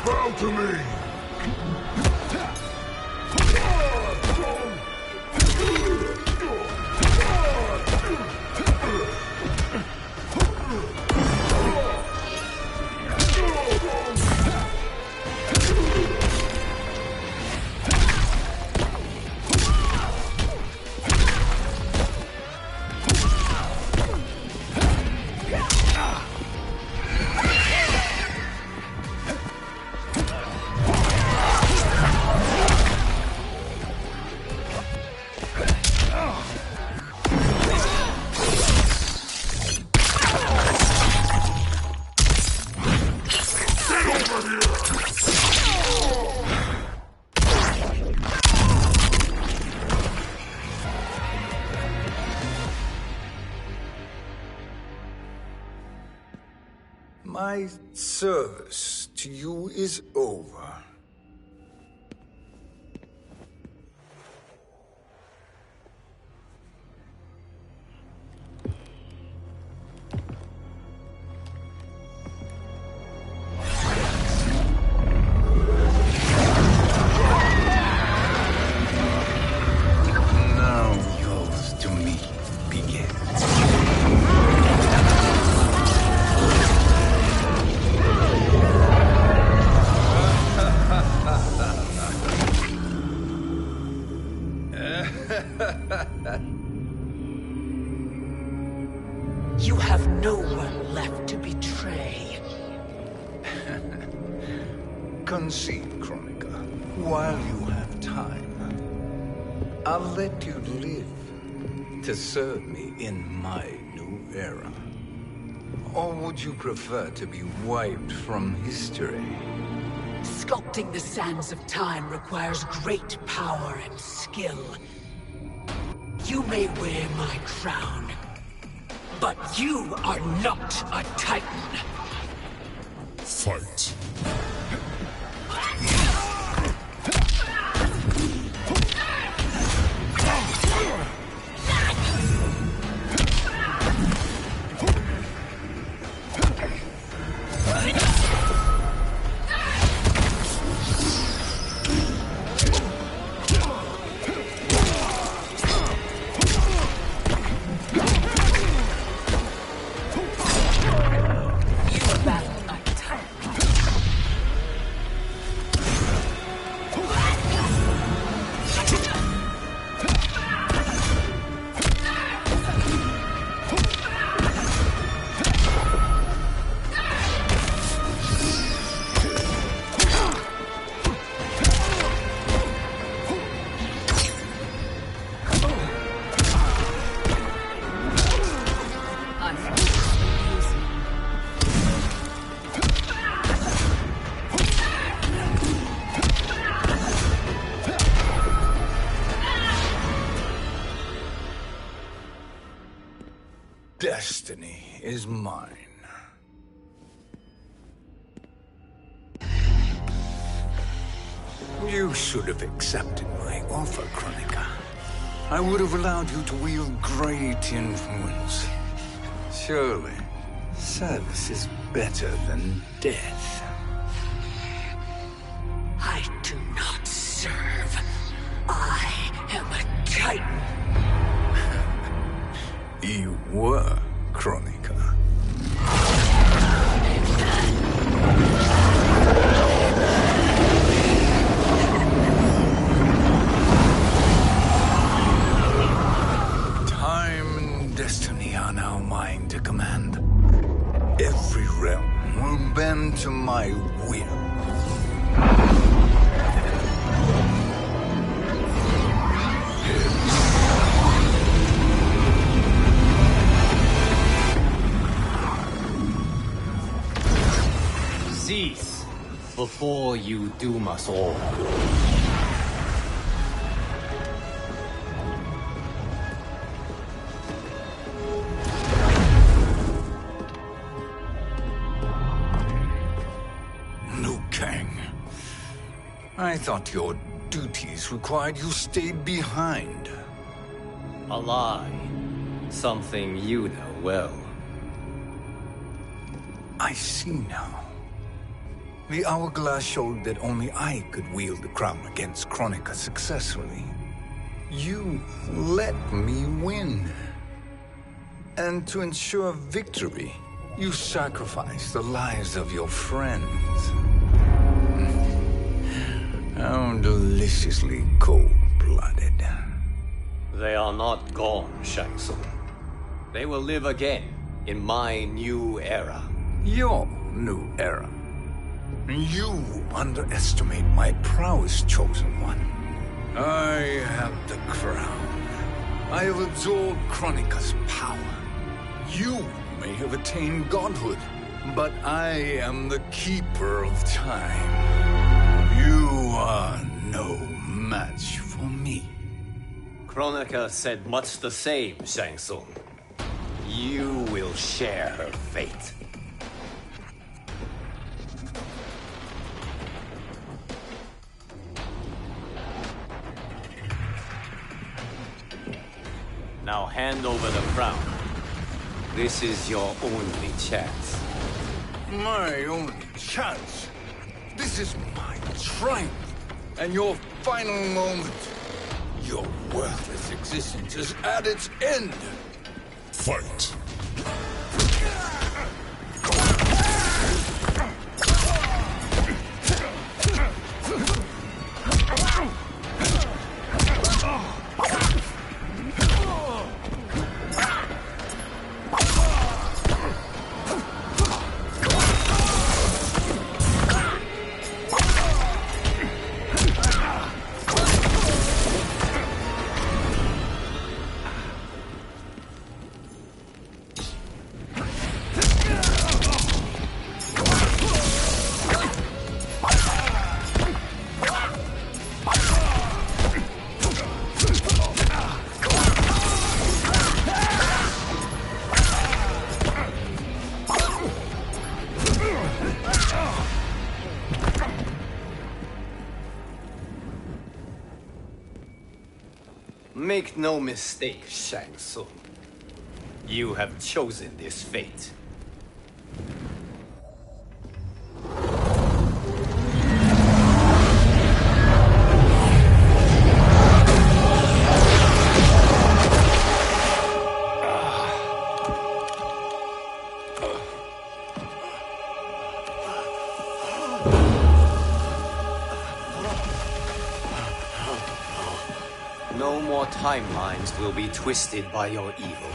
Speaker 6: Bow to me!
Speaker 3: My service to you is over. Now yours to me begins.
Speaker 14: You have no one left to betray.
Speaker 3: Concede, Chronica, while you have time. I'll let you live to serve me in my new era. Or would you prefer to be wiped from history?
Speaker 14: Sculpting the sands of time requires great power and skill. You may wear my crown, but you are not a Titan.
Speaker 6: Fight.
Speaker 3: Destiny is mine. You should have accepted my offer, Chronica. I would have allowed you to wield great influence. Surely, service is better than death.
Speaker 14: I do not serve. I am a Titan.
Speaker 3: You were, Chronica. Time and destiny are now mine to command. Every realm will bend to my will.
Speaker 2: Cease, before you doom us all.
Speaker 3: Liu Kang. I thought your duties required you stayed behind.
Speaker 2: A lie. Something you know well.
Speaker 3: I see now. The hourglass showed that only I could wield the crown against Kronika successfully. You let me win. And to ensure victory, you sacrificed the lives of your friends. How deliciously cold-blooded.
Speaker 2: They are not gone, Shang Tsung. They will live again in my new era.
Speaker 3: Your new era. You underestimate my prowess, Chosen One. I have the crown. I have absorbed Kronika's power. You may have attained godhood, but I am the keeper of time. You are no match for me.
Speaker 2: Kronika said much the same, Shang Tsung. You will share her fate. Now hand over the crown. This is your only chance.
Speaker 3: My only chance? This is my triumph, and your final moment. Your worthless existence is at its end.
Speaker 15: Fight.
Speaker 2: Make no mistake, Shang Tsung. You have chosen this fate. No more timelines will be twisted by your evil.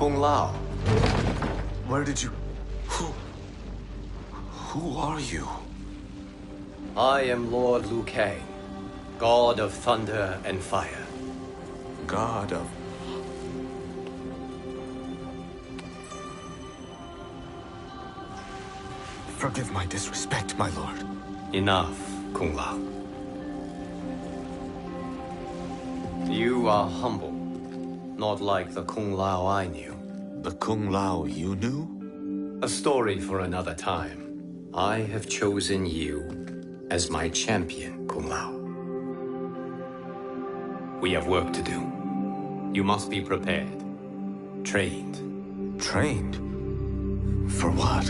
Speaker 2: Kung Lao.
Speaker 19: Where did you... Who are you?
Speaker 2: I am Lord Liu Kang, God of Thunder and Fire.
Speaker 19: God of... Forgive my disrespect, my lord.
Speaker 2: Enough, Kung Lao. You are humble, not like the Kung Lao I knew.
Speaker 19: The Kung Lao you knew?
Speaker 2: A story for another time. I have chosen you as my champion, Kung Lao. We have work to do. You must be prepared. Trained.
Speaker 19: Trained? For what?